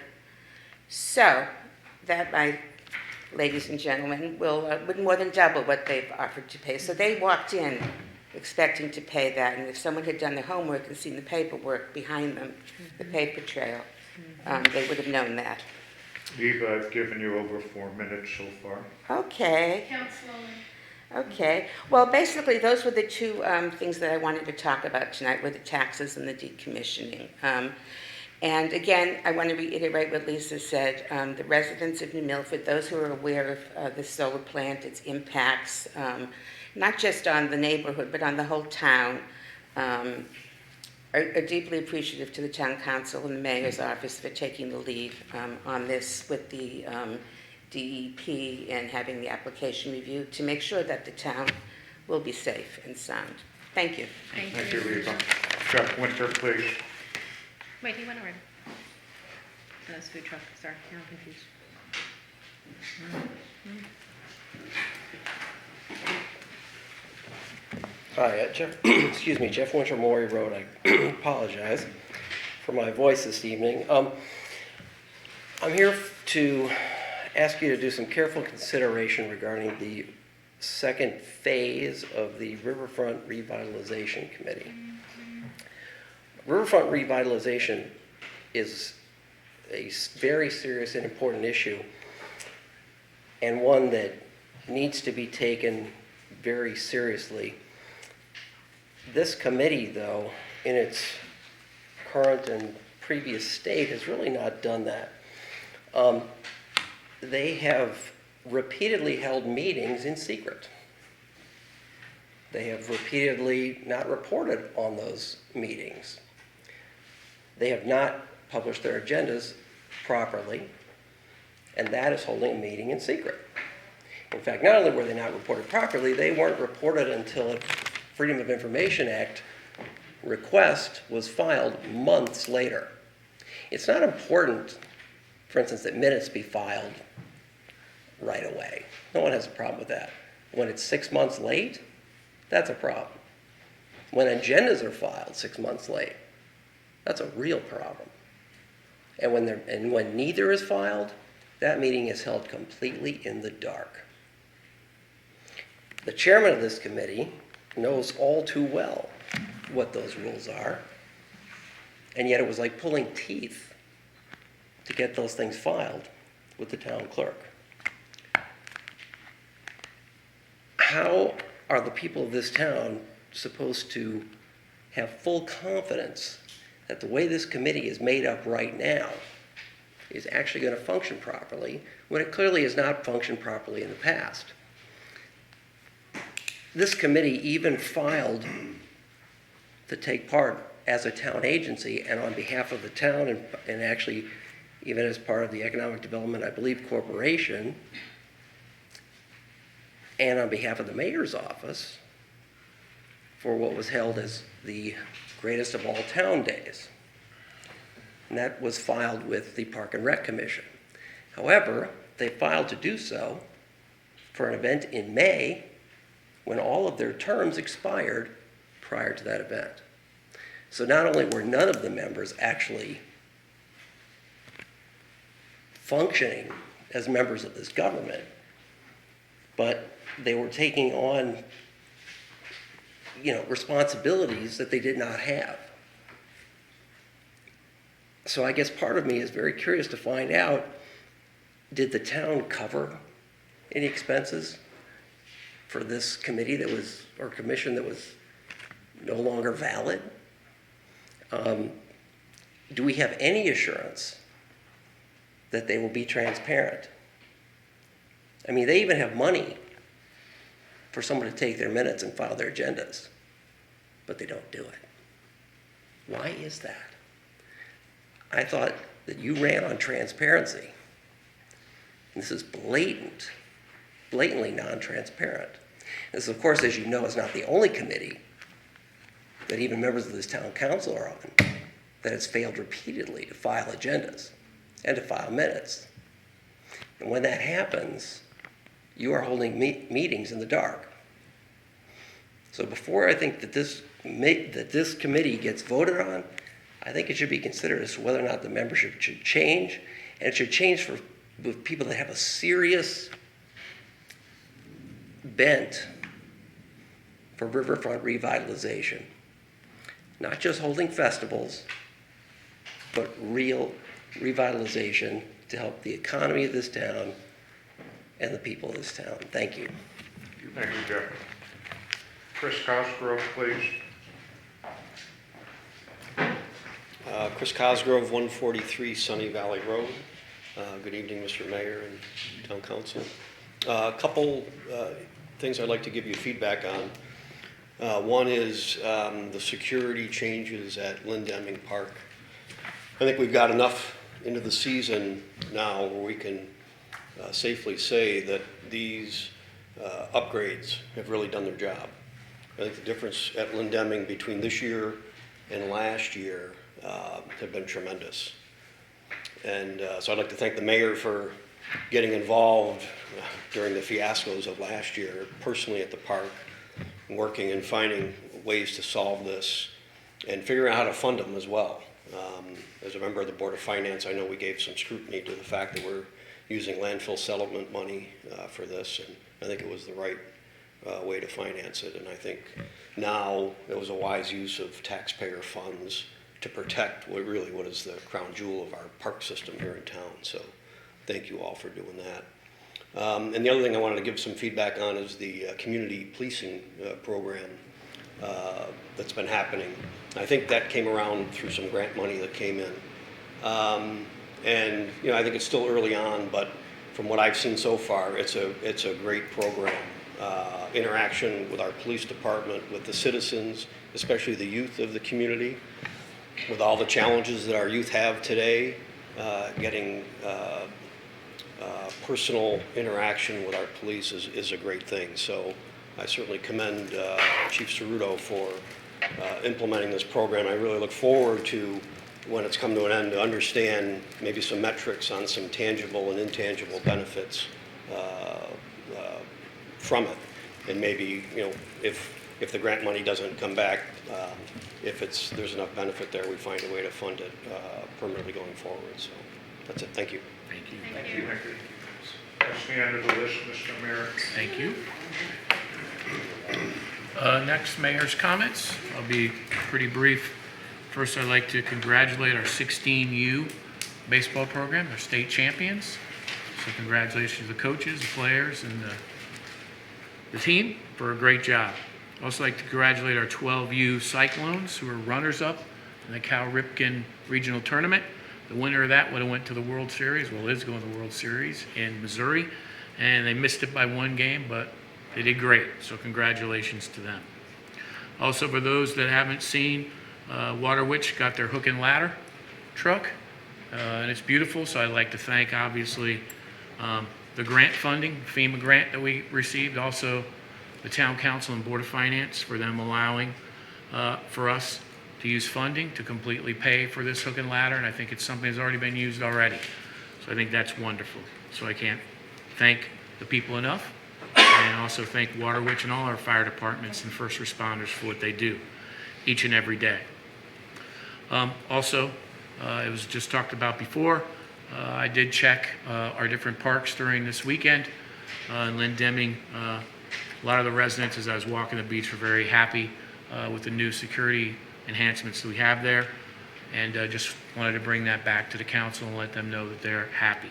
So that, my ladies and gentlemen, would more than double what they've offered to pay. So they walked in expecting to pay that, and if someone had done their homework and seen the paperwork behind them, the paper trail, they would have known that. Eva, I've given you over 4 minutes so far. Okay. Count slowly. Okay. Well, basically, those were the two things that I wanted to talk about tonight, were the taxes and the decommissioning. And again, I want to reiterate what Lisa said. The residents of New Milford, those who are aware of the solar plant, its impacts, not just on the neighborhood, but on the whole town, are deeply appreciative to the town council and the mayor's office for taking the lead on this with the DEP and having the application reviewed to make sure that the town will be safe and sound. Thank you. Thank you, Eva. Jeff Winter, please. Wait, he went already. That's food truck, sorry, now I'm confused. Hi, Jeff, excuse me, Jeff Winter, Maury Road. I apologize for my voice this evening. I'm here to ask you to do some careful consideration regarding the second phase of the Riverfront Revitalization Committee. Riverfront revitalization is a very serious and important issue, and one that needs to be taken very seriously. This committee, though, in its current and previous state, has really not done that. They have repeatedly held meetings in secret. They have repeatedly not reported on those meetings. They have not published their agendas properly, and that is holding a meeting in secret. In fact, not only were they not reported properly, they weren't reported until a Freedom of Information Act request was filed months later. It's not important, for instance, that minutes be filed right away. No one has a problem with that. When it's 6 months late, that's a problem. When agendas are filed 6 months late, that's a real problem. And when neither is filed, that meeting is held completely in the dark. The chairman of this committee knows all too well what those rules are, and yet it was like pulling teeth to get those things filed with the town clerk. How are the people of this town supposed to have full confidence that the way this committee is made up right now is actually going to function properly when it clearly has not functioned properly in the past? This committee even filed to take part as a town agency and on behalf of the town and actually even as part of the Economic Development, I believe, Corporation, and on behalf of the mayor's office for what was held as the greatest of all town days. And that was filed with the Park and Rec Commission. However, they filed to do so for an event in May when all of their terms expired prior to that event. So not only were none of the members actually functioning as members of this government, but they were taking on responsibilities that they did not have. So I guess part of me is very curious to find out, did the town cover any expenses for this committee that was, or commission that was no longer valid? Do we have any assurance that they will be transparent? I mean, they even have money for someone to take their minutes and file their agendas, but they don't do it. Why is that? I thought that you ran on transparency. And this is blatantly non-transparent. This, of course, as you know, is not the only committee that even members of this town council are on that has failed repeatedly to file agendas and to file minutes. And when that happens, you are holding meetings in the dark. So before I think that this committee gets voted on, I think it should be considered as to whether or not the membership should change, and it should change for people that have a serious bent for riverfront revitalization. Not just holding festivals, but real revitalization to help the economy of this town and the people of this town. Thank you. Thank you, Jeff. Chris Cosgrove, please. Chris Cosgrove, 143 Sunny Valley Road. Good evening, Mr. Mayor and Town Council. A couple things I'd like to give you feedback on. One is the security changes at Lindeming Park. I think we've got enough into the season now where we can safely say that these upgrades have really done their job. I think the difference at Lindeming between this year and last year have been tremendous. And so I'd like to thank the mayor for getting involved during the fiascos of last year, personally at the park, working and finding ways to solve this and figuring out how to fund them as well. As a member of the Board of Finance, I know we gave some scrutiny to the fact that we're using landfill settlement money for this, and I think it was the right way to finance it. And I think now it was a wise use of taxpayer funds to protect what is the crown jewel of our park system here in town. So thank you all for doing that. And the other thing I wanted to give some feedback on is the community policing program that's been happening. I think that came around through some grant money that came in. And I think it's still early on, but from what I've seen so far, it's a great program. Interaction with our police department, with the citizens, especially the youth of the community, with all the challenges that our youth have today, getting personal interaction with our police is a great thing. So I certainly commend Chief Ceruto for implementing this program. I really look forward to, when it's come to an end, to understand maybe some metrics on some tangible and intangible benefits from it. And maybe, if the grant money doesn't come back, if there's enough benefit there, we find a way to fund it permanently going forward. So that's it. Thank you. Thank you. Thank you. That's the end of the list, Mr. Mayor. Thank you. Next, mayor's comments. I'll be pretty brief. First, I'd like to congratulate our 16U baseball program. They're state champions. So congratulations to the coaches, the players, and the team for a great job. I'd also like to congratulate our 12U Cyclones, who are runners-up in the Cal Ripken Regional Tournament. The winner of that would have went to the World Series, is going to the World Series in Missouri, and they missed it by one game, but they did great, so congratulations to them. Also, for those that haven't seen, Water Witch got their hook and ladder truck, and it's beautiful, so I'd like to thank, obviously, the grant funding, FEMA grant that we received, also the Town Council and Board of Finance for them allowing for us to use funding to completely pay for this hook and ladder, and I think it's something that's already been used already. So I think that's wonderful. So I can't thank the people enough, and also thank Water Witch and all our fire departments and first responders for what they do each and every day. Also, it was just talked about before, I did check our different parks during this weekend. In Lindeming, a lot of the residents, as I was walking the beach, were very happy with the new security enhancements that we have there. And just wanted to bring that back to the council and let them know that they're happy.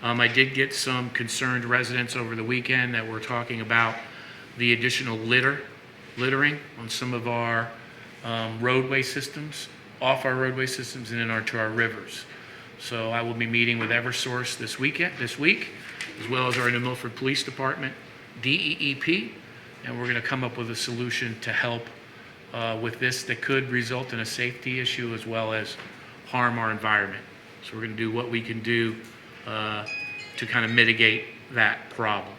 I did get some concerned residents over the weekend that were talking about the additional littering on some of our roadway systems, off our roadway systems and to our rivers. So I will be meeting with Eversource this week, as well as our New Milford Police Department, DEEP, and we're going to come up with a solution to help with this that could result in a safety issue as well as harm our environment. So we're going to do what we can do to kind of mitigate that problem.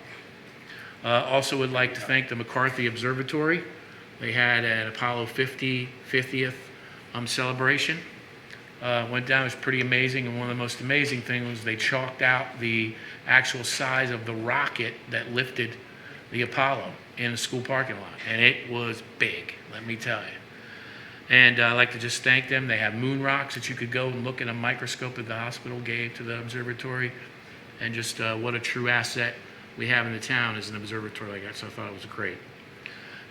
Also would like to thank the McCarthy Observatory. They had an Apollo 50th celebration. Went down, it was pretty amazing, and one of the most amazing things was they chalked out the actual size of the rocket that lifted the Apollo in the school parking lot, and it was big, let me tell you. And I'd like to just thank them. They have moon rocks that you could go and look in a microscope that the hospital gave to the observatory, and just what a true asset we have in the town is an observatory like that, so I thought it was great.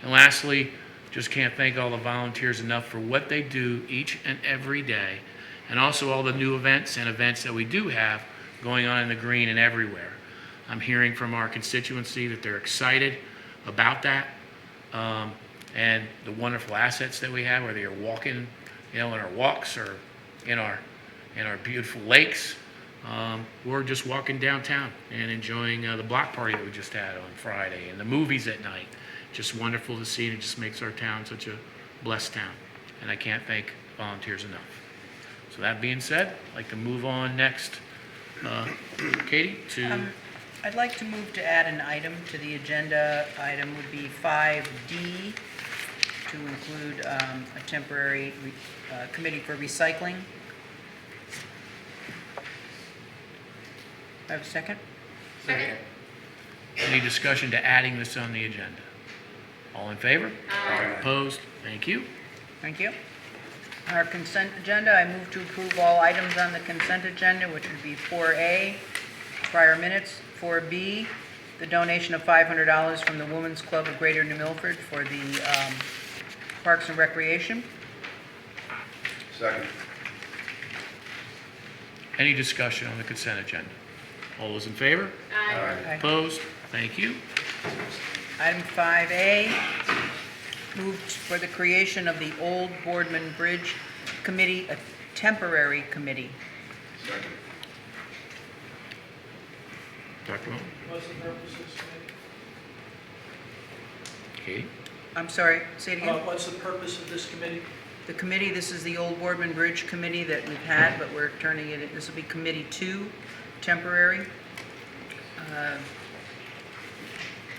And lastly, just can't thank all the volunteers enough for what they do each and every day, and also all the new events and events that we do have going on in the green and everywhere. I'm hearing from our constituency that they're excited about that, and the wonderful assets that we have, whether you're walking, in our walks or in our beautiful lakes, or just walking downtown and enjoying the block party that we just had on Friday and the movies at night. Just wonderful to see, and it just makes our town such a blessed town. And I can't thank volunteers enough. So that being said, I'd like to move on next, Katie, to... I'd like to move to add an item to the agenda. Item would be 5D, to include a temporary committee for recycling. I have a second? Second. Any discussion to adding this on the agenda? All in favor? Aye. Opposed? Thank you. Thank you. Our consent agenda, I move to approve all items on the consent agenda, which would be 4A, prior minutes, 4B, the donation of $500 from the Women's Club of Greater New Milford for the Parks and Recreation. Second. Any discussion on the consent agenda? All those in favor? Aye. Opposed? Thank you. Item 5A, moved for the creation of the Old Boardman Bridge Committee, a temporary committee. Second. Dr. Moon? What's the purpose of this committee? Katie? I'm sorry, say it again? What's the purpose of this committee? The committee, this is the Old Boardman Bridge Committee that we've had, but we're turning it, this will be Committee 2, temporary.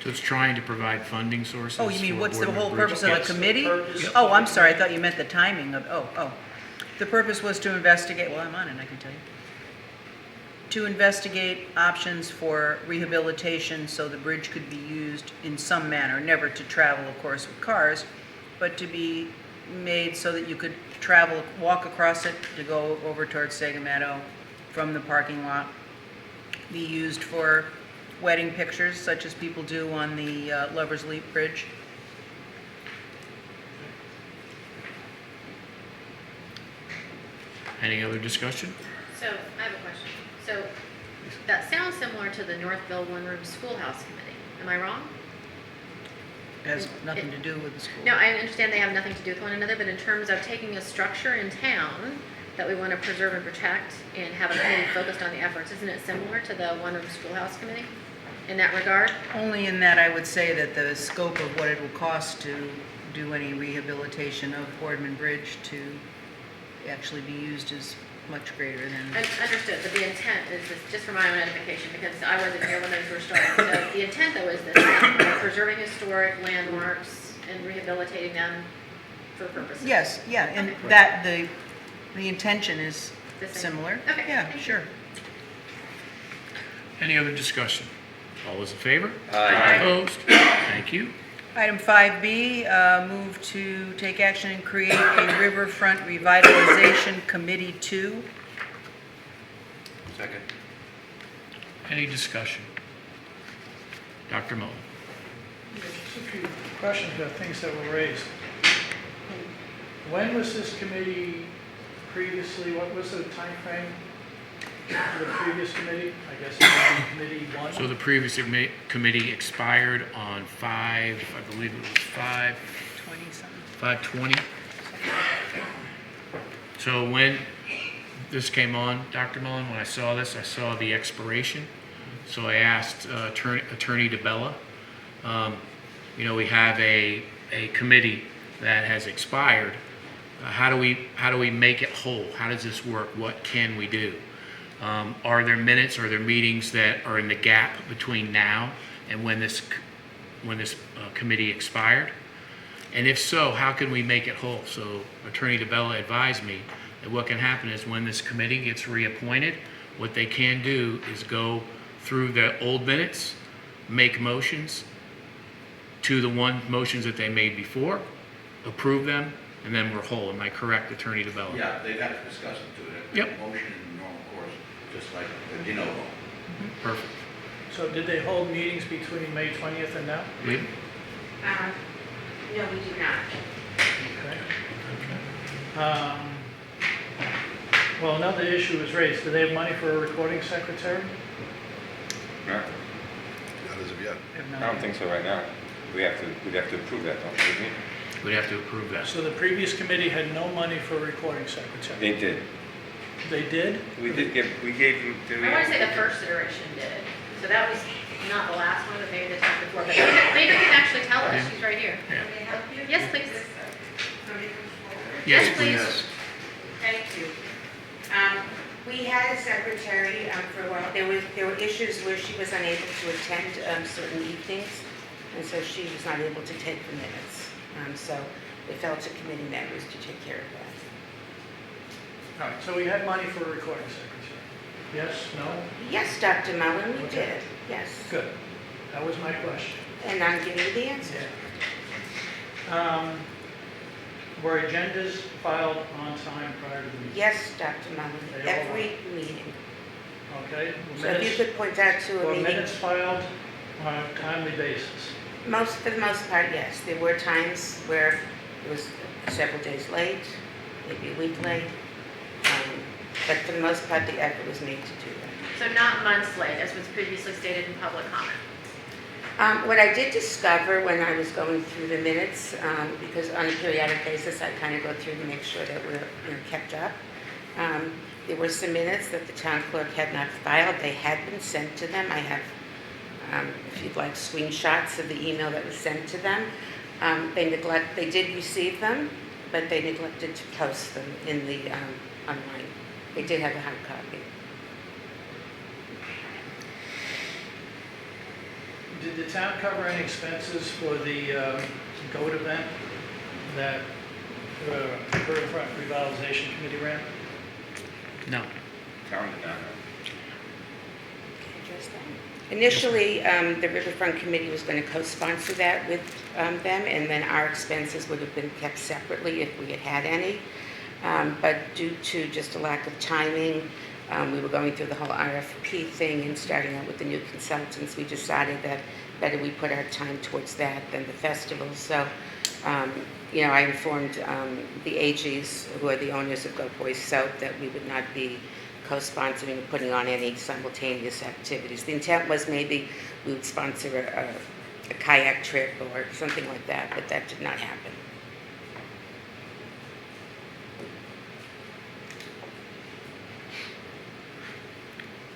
So it's trying to provide funding sources. Oh, you mean for what's the Boardman whole Bridge? purpose of the What's the committee? purpose of Oh, I'm the sorry, I committee? thought you meant the timing of, oh. The purpose was to investigate, well, I'm on it, I can tell you. To investigate options for rehabilitation so the bridge could be used in some manner, never to travel, of course, with cars, but to be made so that you could travel, walk across it to go over towards Sega Meadow from the parking lot, be used for wedding pictures, such as people do on the Lover's Leap Bridge. Any other discussion? So I have a question. So that sounds similar to the Northville one-room schoolhouse committee. Am I wrong? It has nothing to do with the school. No, I understand they have nothing to do with one another, but in terms of taking a structure in town that we want to preserve and protect and have a committee focused on the efforts, isn't it similar to the one-room schoolhouse committee in that regard? Only in that I would say that the scope of what it will cost to do any rehabilitation of Boardman Bridge to actually be used is much greater than... Understood, but the intent is this, just for my own edification, because I wasn't here when those were started. So the intent, though, is this, preserving historic landmarks and rehabilitating them for purposes. Yes, yeah, and Okay. that, the intention is The same. similar. Okay, Yeah, thank you. sure. Any other discussion? All those in favor? Aye. Opposed? Thank you. Item 5B, move to take action and create a Riverfront Revitalization Committee 2. Second. Any discussion? Dr. Mullen? Just a few questions about things that were raised. When was this committee previously, what was the time frame for the previous committee? I guess it would be committee one? So the previous committee expired on 5, I believe it was 5/20. So when this came on, Dr. Mullen, when I saw this, I saw the expiration. So I asked Attorney DeBella, we have a committee that has expired. How do we make it whole? How does this work? What can we do? Are there minutes, are there meetings that are in the gap between now and when this committee expired? And if so, how can we make it whole? So Attorney DeBella advised me that what can happen is when this committee gets reappointed, what they can do is go through the old minutes, make motions to the motions that they made before, approve them, and then we're whole. Am I correct, Attorney DeBella? Yeah, they'd have to discuss it to it. Yep. Motion in the normal course, just like the de novo. Perfect. So did they hold meetings between May 20th and now? Lee? No, we do not. Okay. Well, another issue was raised. Do they have money for a recording secretary? No, Not as of yet. I don't think so right now. We'd have to approve that, don't we? We'd have to approve that. So the previous committee had no money for a recording secretary? They did. They did? We gave them, I want to say the first iteration did. So that was not the last one, but maybe the time before. But Lena can actually tell us. She's right here. Yes, please. Yes, please. please. Thank you. We had a secretary for a while. There were issues where she was unable to attend certain evenings, and so she was not able to take the minutes. So it fell to committee members to take care of that. All right, so we had money for a recording secretary? Yes, no? Yes, Dr. Mullen, we Okay. did. Yes. Good. That was my question. And I'm giving you the answer. Yeah. Were agendas filed on time prior to the meeting? Yes, Dr. Mullen, They all every meeting. Okay. Were So if you could point out to a were meeting. minutes filed on a timely basis? For the most part, yes. There were times where it was several days late, maybe a week late. But for the most part, the effort was made to do that. So not months late, as was previously stated in public comment. What I did discover when I was going through the minutes, because on a periodic basis I kind of go through to make sure that we're kept up, there were some minutes that the town clerk had not filed. They had been sent to them. I have, if you'd like, screenshots of the email that was sent to them. They did receive them, but they neglected to post them in the online. They did have a hard copy. Did the town cover any expenses for the GOAT event that Riverfront Revitalization Committee ran? No. Town did not. Initially, the Riverfront Committee was going to co-sponsor that with them, and then our expenses would have been kept separately if we had had any. But due to just a lack of timing, we were going through the whole RFP thing and starting out with the new consultants. We decided that better we put our time towards that than the festival. So, I informed the AGs, who are the owners of Go Boys Soap, that we would not be co-sponsoring or putting on any simultaneous activities. The intent was maybe we would sponsor a kayak trip or something like that, but that did not happen.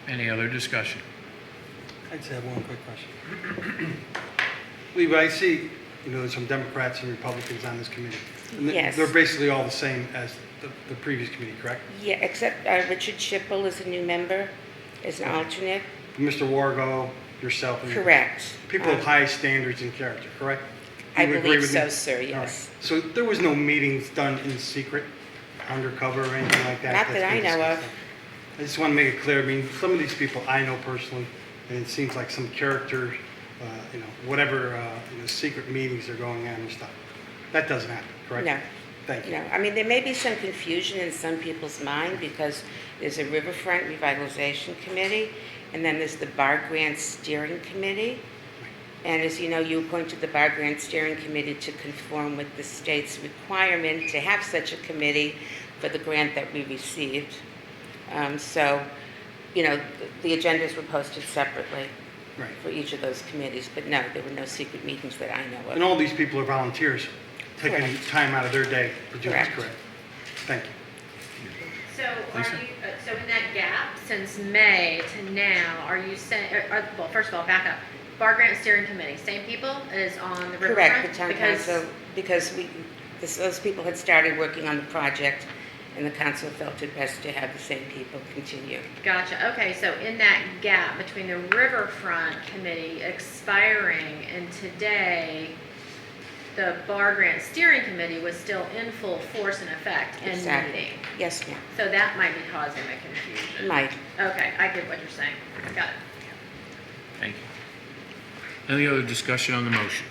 Any other discussion? I just have one quick question. Levi, I see, there's some Democrats and Republicans on this committee. And Yes. They're basically all the same as the previous committee, correct? Yeah, except Richard Schipple is a new member, as an alternate. Mr. Wargo, yourself. and- Correct. People of high standards and character, correct? I You agree believe with so, me? sir, All right. yes. So there was no meetings done in secret, undercover, or anything like that? Not that's that I been know discussed? of. I just want to make it clear, some of these people I know personally, and it seems like some character, whatever, secret meetings are going on and stuff. That doesn't happen, correct? No. Thank you. No, I mean, there may be some confusion in some people's mind because there's a Riverfront Revitalization Committee, and then there's the Bar Grant Steering Committee. And as you know, you appointed the Bar Grant Steering Committee to conform with the state's requirement to have such a committee for the grant that we received. So, you know, the agendas were posted separately Right. for each of those committees, but no, there were no secret meetings that I know of. And all these people are volunteers, taking Correct. time out of their day to do this, Correct. correct? Thank you. So are you, so in that gap, since May to now, are you saying, well, first of all, back up. Bar Grant Steering Committee, same people as on the riverfront? Correct, the town Because- council, because those people had started working on the project, and the council felt it best to have the same people continue. Gotcha, okay, so in that gap between the riverfront committee expiring and today, the Bar Grant Steering Committee was still in full force and effect and Exactly. meeting. Yes, ma'am. So that might be causing the confusion. Might. Okay, I get what you're saying. Got it. Thank you. Any other discussion on the motion?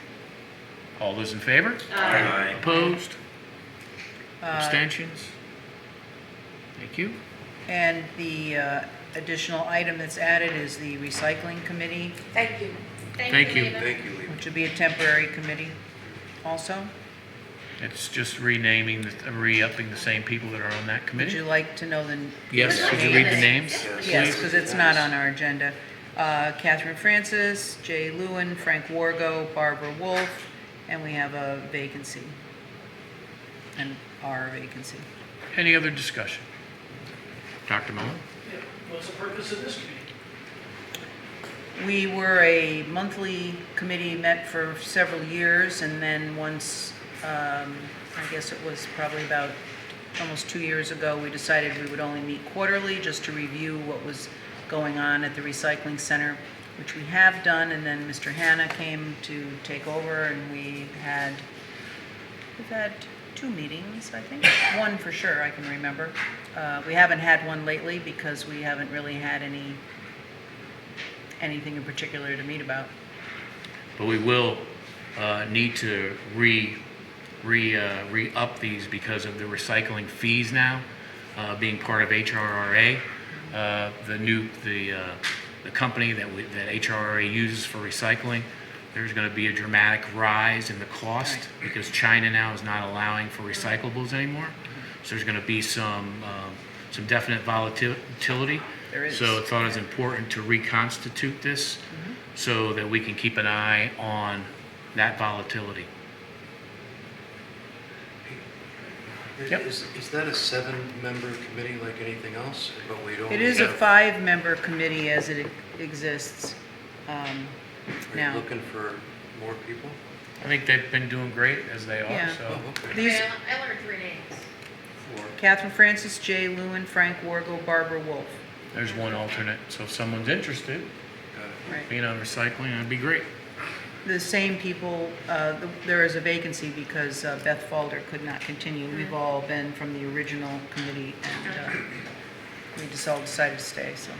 All those in favor? Aye. Opposed? Uh, Abstentions? Thank you. And the additional item that's added is the recycling committee, Thank you. Thank you. David. which would be a temporary committee also. It's just renaming, re-upping the same people that are on that Would committee. you like to know the? Yes, could you read the names? Yes, please? because it's not on our agenda. Catherine Francis, Jay Lewin, Frank Wargo, Barbara Wolf, and we have a vacancy. And our vacancy. Any other discussion? Dr. Mullen? What's the purpose of this committee? We were a monthly committee, met for several years, and then once, I guess it was probably about almost 2 years ago, we decided we would only meet quarterly just to review what was going on at the recycling center, which we have done, and then Mr. Hanna came to take over, and we've had 2 meetings, I think. One for sure, I can remember. We haven't had one lately because we haven't really had anything in particular to meet about. But we will need to re-up these because of the recycling fees now, being part of HRRA. The company that HRRA uses for recycling, there's going to be a dramatic rise in the cost because China now is not allowing for recyclables anymore. So there's going to be some definite volatility. There is. So I thought it was important to reconstitute this so that we can keep an eye on that volatility. Yep. Is that a 7-member committee like anything else? But we don't. It is a have- 5-member committee as it exists Are now. you looking for more people? I think they've been doing great as they are, Yeah. so. Oh, okay. These, Okay, I learned 3 names. Catherine Francis, Jay Lewin, Frank Wargo, Barbara Wolf. There's one alternate, so if someone's interested, Right. being on recycling, that'd be great. The same people, there is a vacancy because Beth Falder could not continue. We've all been from the original committee, and we just all decided to stay, so.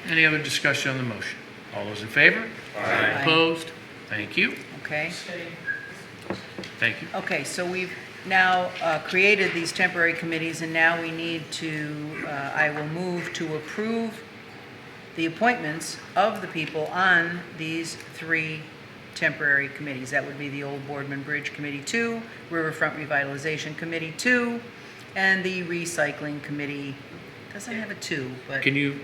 Any other discussion on the motion? All those in favor? Aye. Opposed? Thank you. Okay. Thank you. Okay, so we've now created these temporary committees, and now we need to, I will move to approve the appointments of the people on these 3 temporary committees. That would be the Old Boardman Bridge Committee 2, Riverfront Revitalization Committee 2, and the Recycling Committee, doesn't have a 2, but Can you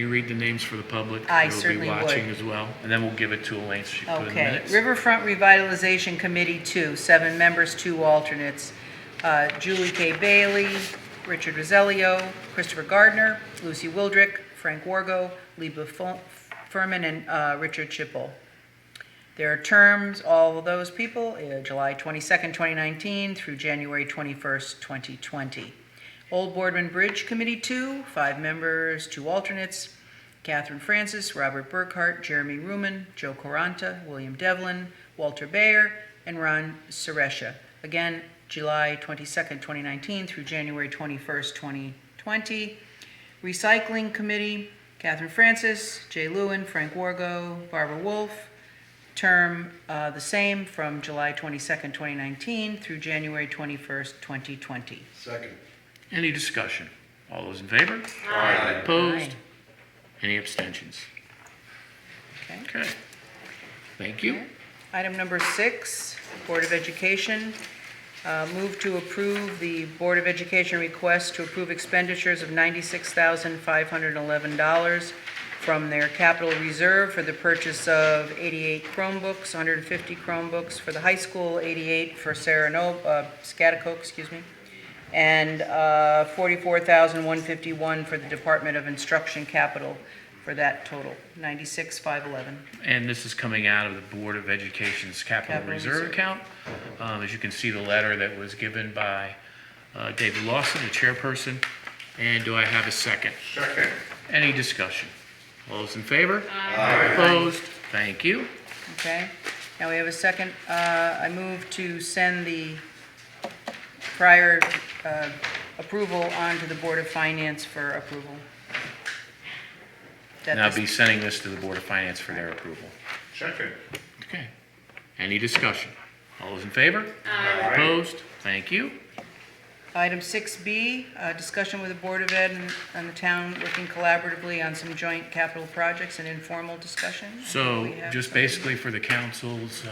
read the names for the public? I who will certainly be watching would. as well, and then we'll give it to Elaine so she can put it in the okay. minutes. Riverfront Revitalization Committee 2, 7 members, 2 alternates. Julie K. Bailey, Richard Roselio, Christopher Gardner, Lucy Wildrick, Frank Wargo, Liba Furman, and Richard Chipple. Their terms, all of those people, July 22nd, 2019 through January 21st, 2020. Old Boardman Bridge Committee 2, 5 members, 2 alternates. Catherine Francis, Robert Burkhart, Jeremy Ruman, Joe Coranta, William Devlin, Walter Bayer, and Ron Suresha. Again, July 22nd, 2019 through January 21st, 2020. Recycling Committee, Catherine Francis, Jay Lewin, Frank Wargo, Barbara Wolf. Term the same from July 22nd, 2019 through January 21st, 2020. Second. Any discussion? All those in favor? Aye. Opposed? Aye. Any abstentions? Okay. Okay. Thank you. Item number 6, Board of Education. Move to approve the Board of Education request to approve expenditures of $96,511 from their capital reserve for the purchase of 88 Chromebooks, 150 Chromebooks for the high school, 88 for Scaticoke, and $44,151 for the Department of Instruction capital for that total, $96,511. And this is coming out of the Board of Education's Capital Reserve account. As you can see, the letter that was given by David Lawson, the chairperson. And do I have a second? Second. Any discussion? All those in favor? Aye. Opposed? Thank you. Okay, now we have a second. I move to send the prior approval on to the Board of Finance for approval. And I'll be sending this to the Board of Finance for their approval. Second. Okay. Any discussion? All those in favor? Aye. Opposed? Thank you. Item 6B, discussion with the Board of Ed and the town working collaboratively on some joint capital projects and informal discussion. So We have just something. basically for the council's,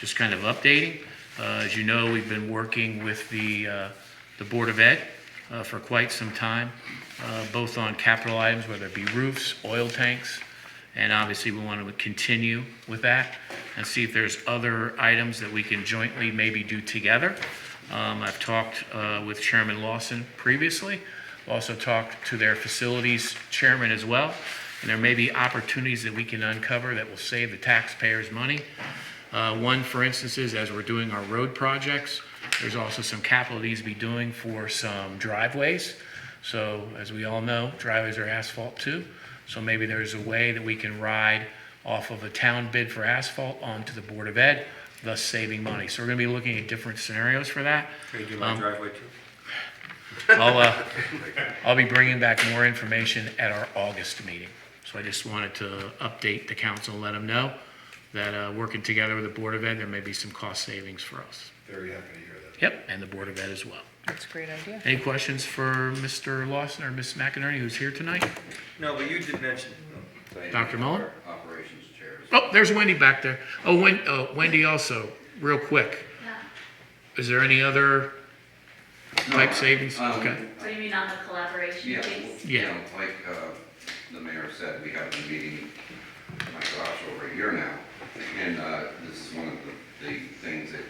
just kind of updating. As you know, we've been working with the Board of Ed for quite some time, both on capital items, whether it be roofs, oil tanks, and obviously we want to continue with that and see if there's other items that we can jointly maybe do together. I've talked with Chairman Lawson previously, also talked to their facilities chairman as well, and there may be opportunities that we can uncover that will save the taxpayers money. One, for instance, is as we're doing our road projects, there's also some capital that needs to be doing for some driveways. So as we all know, driveways are asphalt too. So maybe there's a way that we can ride off of a town bid for asphalt onto the Board of Ed, thus saving money. So we're going to be looking at different scenarios for that. Can you do my driveway too? I'll be bringing back more information at our August meeting. So I just wanted to update the council and let them know that working together with the Board of Ed, there may be some cost savings for us. Very happy to hear that. Yep, and the Board of Ed as well. That's a great idea. Any questions for Mr. Lawson or Ms. McInerney, who's here tonight? No, but you did mention. Dr. Mullen? Operations chairs. Oh, there's Wendy back there. Oh, Wendy also, real quick. Is there any other type savings? Okay. What do you mean on the collaboration piece? Yeah. Like the mayor said, we have been meeting, my gosh, over a year now. And this is one of the things that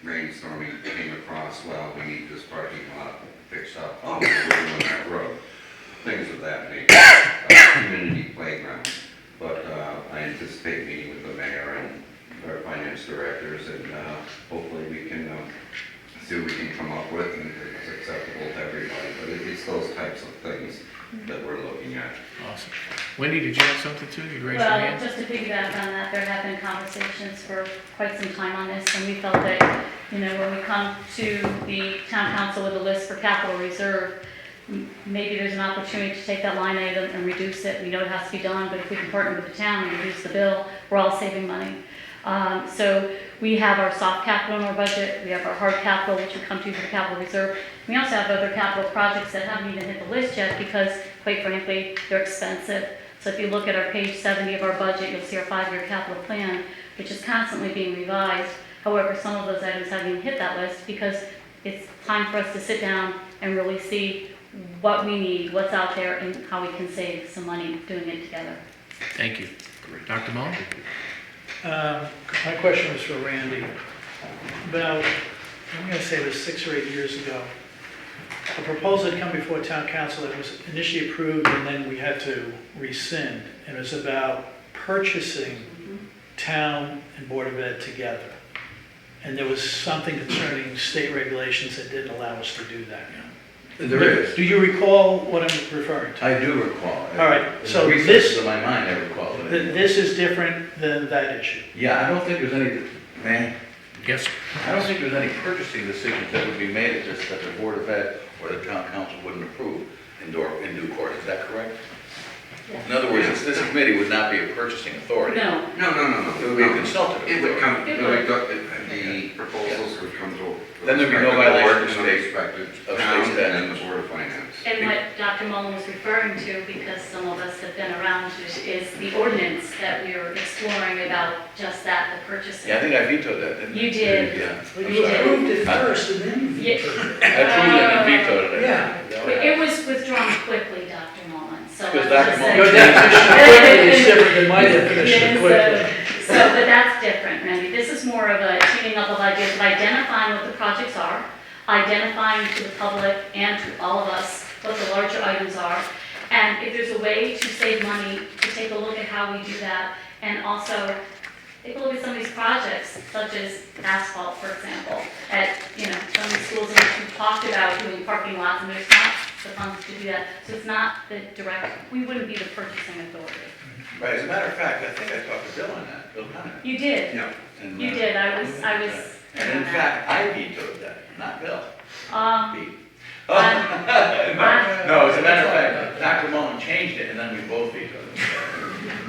brainstorming came across, well, we need this parking lot fixed up. Oh, we're doing that road. Things of that nature. Community playground. But I anticipate meeting with the mayor and our finance directors, and hopefully we can see what we can come up with and it's acceptable to everybody. But it's those types of things that we're looking at. Awesome. Wendy, did you have something too? You raised your Well, hand? just to piggyback on that, there have been conversations for quite some time on this, and we felt that, when we come to the town council with a list for capital reserve, maybe there's an opportunity to take that line item and reduce it. We know it has to be done, but if we can partner with the town and reduce the bill, we're all saving money. So we have our soft capital in our budget, we have our hard capital, which we come to for the capital reserve. We also have other capital projects that haven't even hit the list yet because, quite frankly, they're expensive. So if you look at our page 70 of our budget, you'll see our 5-year capital plan, which is constantly being revised. However, some of those items haven't even hit that list because it's time for us to sit down and really see what we need, what's out there, and how we can save some money doing it together. Thank you. Dr. Mullen? My question was for Randy. About, I'm going to say it was 6 or 8 years ago, a proposal had come before town council that was initially approved and then we had to rescind. And it was about purchasing town and Board of Ed together. And there was something concerning state regulations that didn't allow us to do that. There is. Do you recall what I'm referring to? I do recall. All right, so In the this- recesses of my mind, I recall it. This is different than that issue. Yeah, I don't think there's any, man, Yes. I don't think there's any purchasing decisions that would be made at this that the Board of Ed or the town council wouldn't approve in due course. Is that correct? In other words, this committee would not be a purchasing authority. No. No. It would be a consultative. It would come, It no, would. the proposals would come to. Then there'd be no violation of state respective of town state and statutes. the Board of Finance. And And what Dr. Mullen was referring to, because some of us have been around, is the ordinance that we are exploring about just that, the purchasing. Yeah, I think I vetoed that, didn't I? You did. Yeah. Well, I'm you sorry. approved it first and then you Yeah. vetoed it. I approved it and vetoed it. Yeah. It was withdrawn quickly, Dr. Mullen, so. Because let's Dr. just Mullen- Your say- definition of quickly is different than my definition of Yes, quickly. but that's different, Randy. This is more of a teaming up of ideas, of identifying what the projects are, identifying to the public and to all of us what the larger items are, and if there's a way to save money, to take a look at how we do that, and also take a look at some of these projects, such as asphalt, for example, at, some of the schools in which we talked about doing parking lots, and there's not the funds to do that, so it's not the direct, we wouldn't be the purchasing authority. Right, as a matter of fact, I think I talked to Bill on that, Bill Conner. You did. Yeah. And, You did, I was. And in fact, I vetoed that, not Bill. Pete. I'm- No, as a matter of fact, Dr. Mullen changed it, and then we both vetoed it.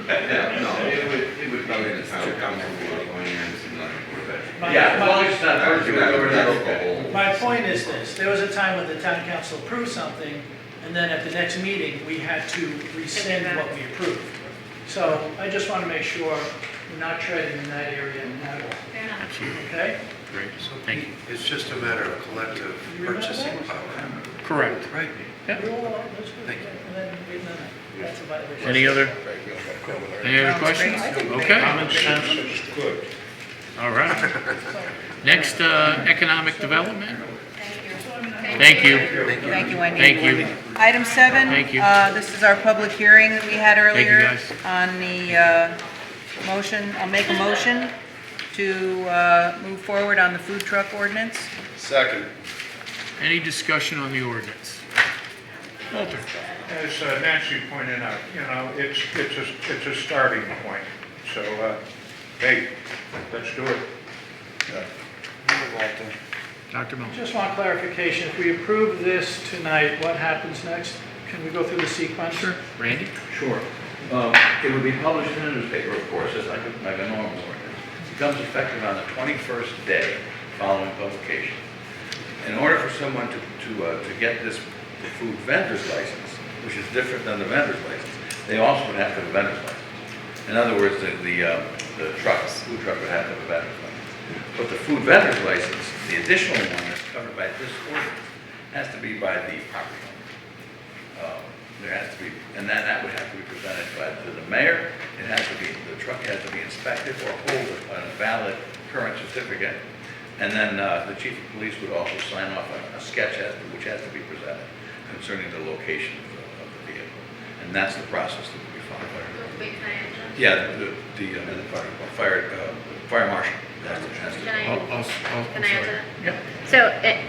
Yeah, no, it would Probably be the town council will be going in and not the Board of Ed. Yeah, as long as it's not first, you over that. My point is this, there was a time when the town council approved something, and then at the next meeting, we had to rescind what we approved. So I just want to make sure we're not treading in that area at all. Fair enough. Okay? Great, So thank you. it's just a matter of collective purchasing power. Correct. Right. Yep. We're all, that's good. Thank you. And then, that's a violation. Any other questions? Okay. Common sense is good. All right. Next, economic development. Thank you. Thank you. Thank you, Wendy. Thank you. Item 7. Thank you. This is our public hearing that we had Thank you, earlier guys. on the motion. I'll make a motion to move forward on the food truck ordinance. Second. Any discussion on the ordinance? Walter? As Nancy pointed out, it's a starting point. So, hey, let's do it. Dr. Mullen? Just want clarification, if we approve this tonight, what happens next? Can we go through the sequence? Sure. Randy? Sure. It would be published in the newspaper, of course, just like a normal ordinance. It becomes effective on the 21st day following publication. In order for someone to get this food vendor's license, which is different than the vendor's license, they also would have to have a vendor's license. In other words, the food truck would have to have a vendor's license. But the food vendor's license, the additional one that's covered by this ordinance, has to be by the property owner. There has to be, and that would have to be presented to the mayor. It has to be, the truck has to be inspected or hold a valid current certificate. And then the chief of police would also sign off on a sketch which has to be presented concerning the location of the vehicle. And that's the process that will be followed. Wait, can I interrupt? Yeah, the fire marshal. Has to- Can I- I'm Can I sorry. answer that? Yep. So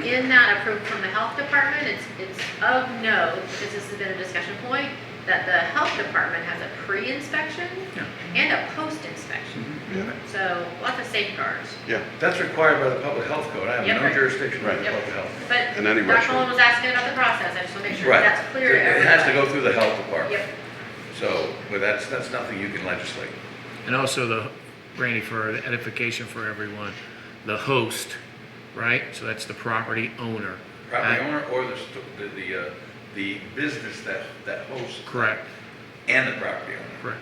in that approved from the health department, it's of note, because this has been a discussion point, that the health department has a pre-inspection and a post-inspection. So lots of safeguards. Yeah. That's required by the public health code. I have Yep. no jurisdiction over the Right. public health. But In any Dr. restaurant. Mullen was asking about the process, I just want to make sure Right. that's clear to It everyone. has to go through the health department. Yep. So, but that's nothing you can legislate. And also Randy, for edification for everyone, the host, right? So that's the property owner. Property owner or the business that hosts. Correct. And the property owner.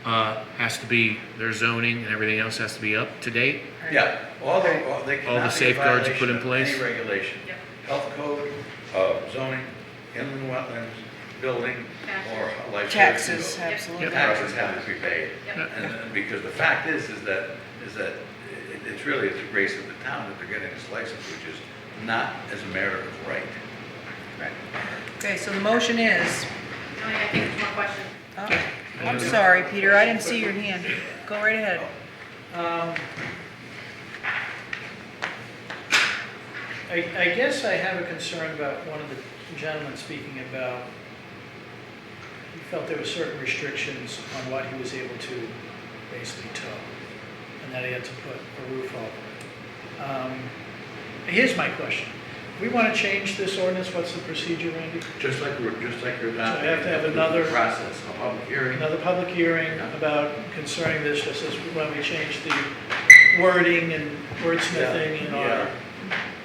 Correct. Has to be, their zoning and everything else has to be up to date? Yeah, they cannot be in safeguards you put in violation of place? Any regulation. Yep. Health code, zoning, inland wetlands, building, or life. Taxes, safety code. absolutely. Taxes have to be paid. Yep. And because the fact is that it's really a grace of the town that they're getting this license, which is not as a matter of right. Okay, so the motion is, Oh, yeah, I think there's more questions. I'm sorry, Peter, I didn't see your hand. Go right ahead. I guess I have a concern about one of the gentlemen speaking about, he felt there were certain restrictions on what he was able to basically tow, and that he had to put a roof over it. Here's my question. We want to change this ordinance, what's the procedure, Randy? Just like you're So we have to have another process, a public hearing. Another public hearing about concerning this, just as when we change the wording and wordsmithing in our,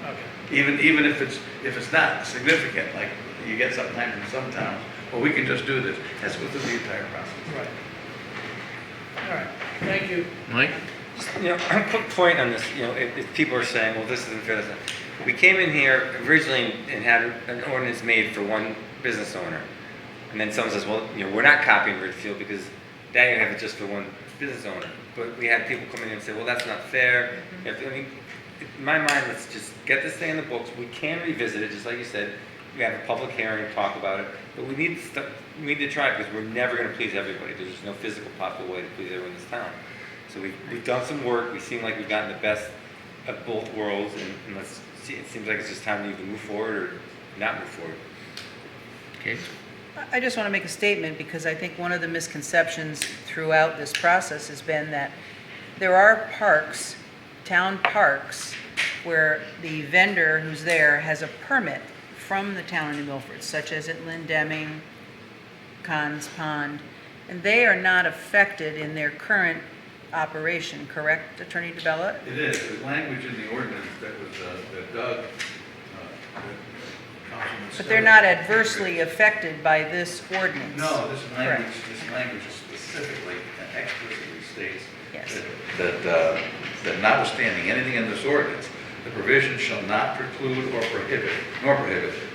okay. Even if it's not significant, like you get sometimes in some towns, well, we can just do this. Has to go through the entire process. Right. All right, thank you. Mike? A quick point on this, if people are saying, well, this isn't fair, this isn't. We came in here originally and had an ordinance made for one business owner. And then someone says, well, we're not copying Ridgefield because now you have it just for one business owner. But we had people come in and say, well, that's not fair. I mean, in my mind, let's just get this thing in the books. We can revisit it, just like you said. We have a public hearing, talk about it. But we need to try it because we're never going to please everybody. There's just no physical possible way to please everyone in this town. So we've done some work. We seem like we've gotten the best of both worlds. And let's see, it seems like it's just time to either move forward or not move forward. Okay. I just want to make a statement because I think one of the misconceptions throughout this process has been that there are parks, town parks, where the vendor who's there has a permit from the town of New Milford, such as at Lynn Deming, Cons Pond, and they are not affected in their current operation, correct, Attorney DeBella? It is. There's language in the ordinance that was, that Doug, Councilman But they're not adversely affected by this ordinance? No, this Correct. language specifically and explicitly states Yes. that notwithstanding anything in this ordinance, the provision shall not preclude or prohibit,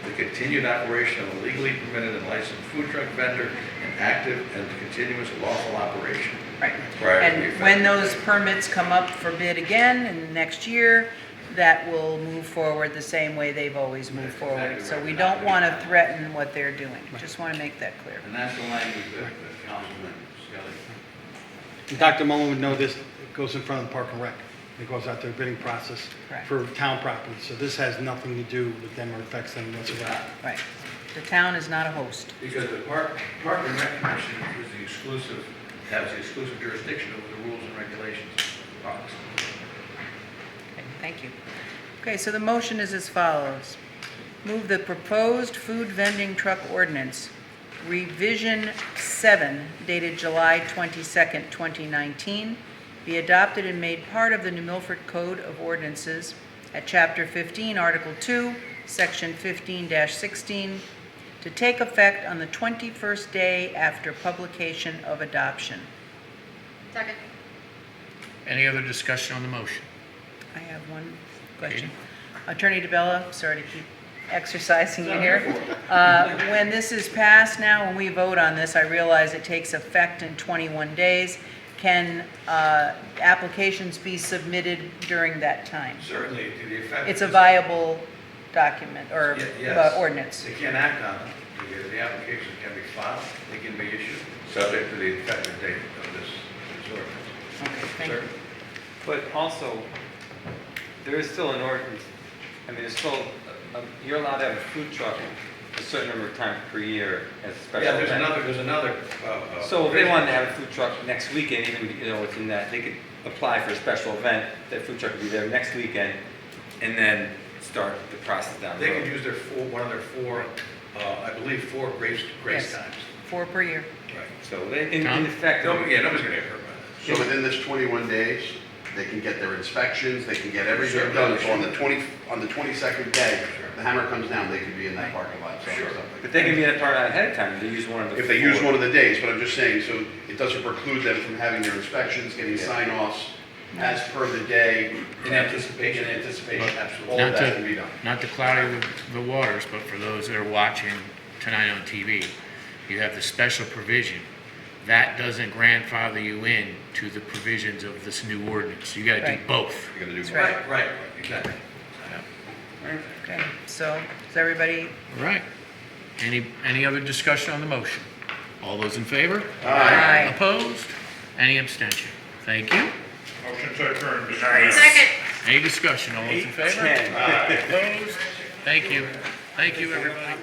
the continued operation of a legally permitted and licensed food truck vendor in active and continuous lawful operation. Right. Prior to the And effective when those date. permits come up for bid again in the next year, that will move forward the same way they've always moved forward. So we don't want to threaten what they're doing. Just want to make that clear. And that's the language that Councilman Skelly. And Dr. Mullen would know this, it goes in front of the Park and Rec. It goes out their bidding process Correct. for town property. So this has nothing to do with them or affects them whatsoever. Right. The town is not a host. Because the Park and Rec Commission is the exclusive, has the exclusive jurisdiction over the rules and regulations of the parks. Okay, thank you. Okay, so the motion is as follows. Move the proposed food vending truck ordinance, revision 7, dated July 22nd, 2019, be adopted and made part of the New Milford Code of Ordinances at Chapter 15, Article 2, Section 15-16, to take effect on the 21st day after publication of adoption. Second. Any other discussion on the motion? I have one question. Attorney DeBella, sorry to keep exercising you here. When this is passed now, when we vote on this, I realize it takes effect in 21 days. Can applications be submitted during that time? Certainly, to the effect. It's a viable document or Yes. ordinance. They can act on it. The application can be filed, they can be issued, subject to the effective date of this ordinance. Okay, thank you. But also, there is still an ordinance, there's still, you're allowed to have a food truck a certain number of times per year as a special Yeah, event. there's another. So if they wanted to have a food truck next weekend, even, it's in that, they could apply for a special event, that food truck would be there next weekend, and then start the process down the They road. can use one of their four, I believe, four grace Yes. times. 4 per year. Right. So they, in effect. Nobody's gonna get hurt by that. So within this 21 days, they can get their inspections, they can get everything done. So on the 22nd day, the hammer comes down, they could be in that parking lot. So Sure. But they can be in that part ahead of time, they use one of the. if they use one of the days, but I'm just saying, so it doesn't preclude them from having their inspections, getting sign-offs as per the day. In anticipation, absolutely. All of that can be done. Not to cloud the waters, but for those that are watching tonight on TV, you have the special provision. That doesn't grandfather you in to the provisions of this new ordinance. You gotta do Right. both. You're gonna do, That's right. right, exactly. Okay, so is everybody, All right. Any other discussion on the motion? All those in favor? Aye. Opposed? Any abstention? Thank you. Motion to adjourn, Mr. Mayor. Second. Any discussion? All those in favor? 8:10. Opposed? Thank you. Thank you, everybody.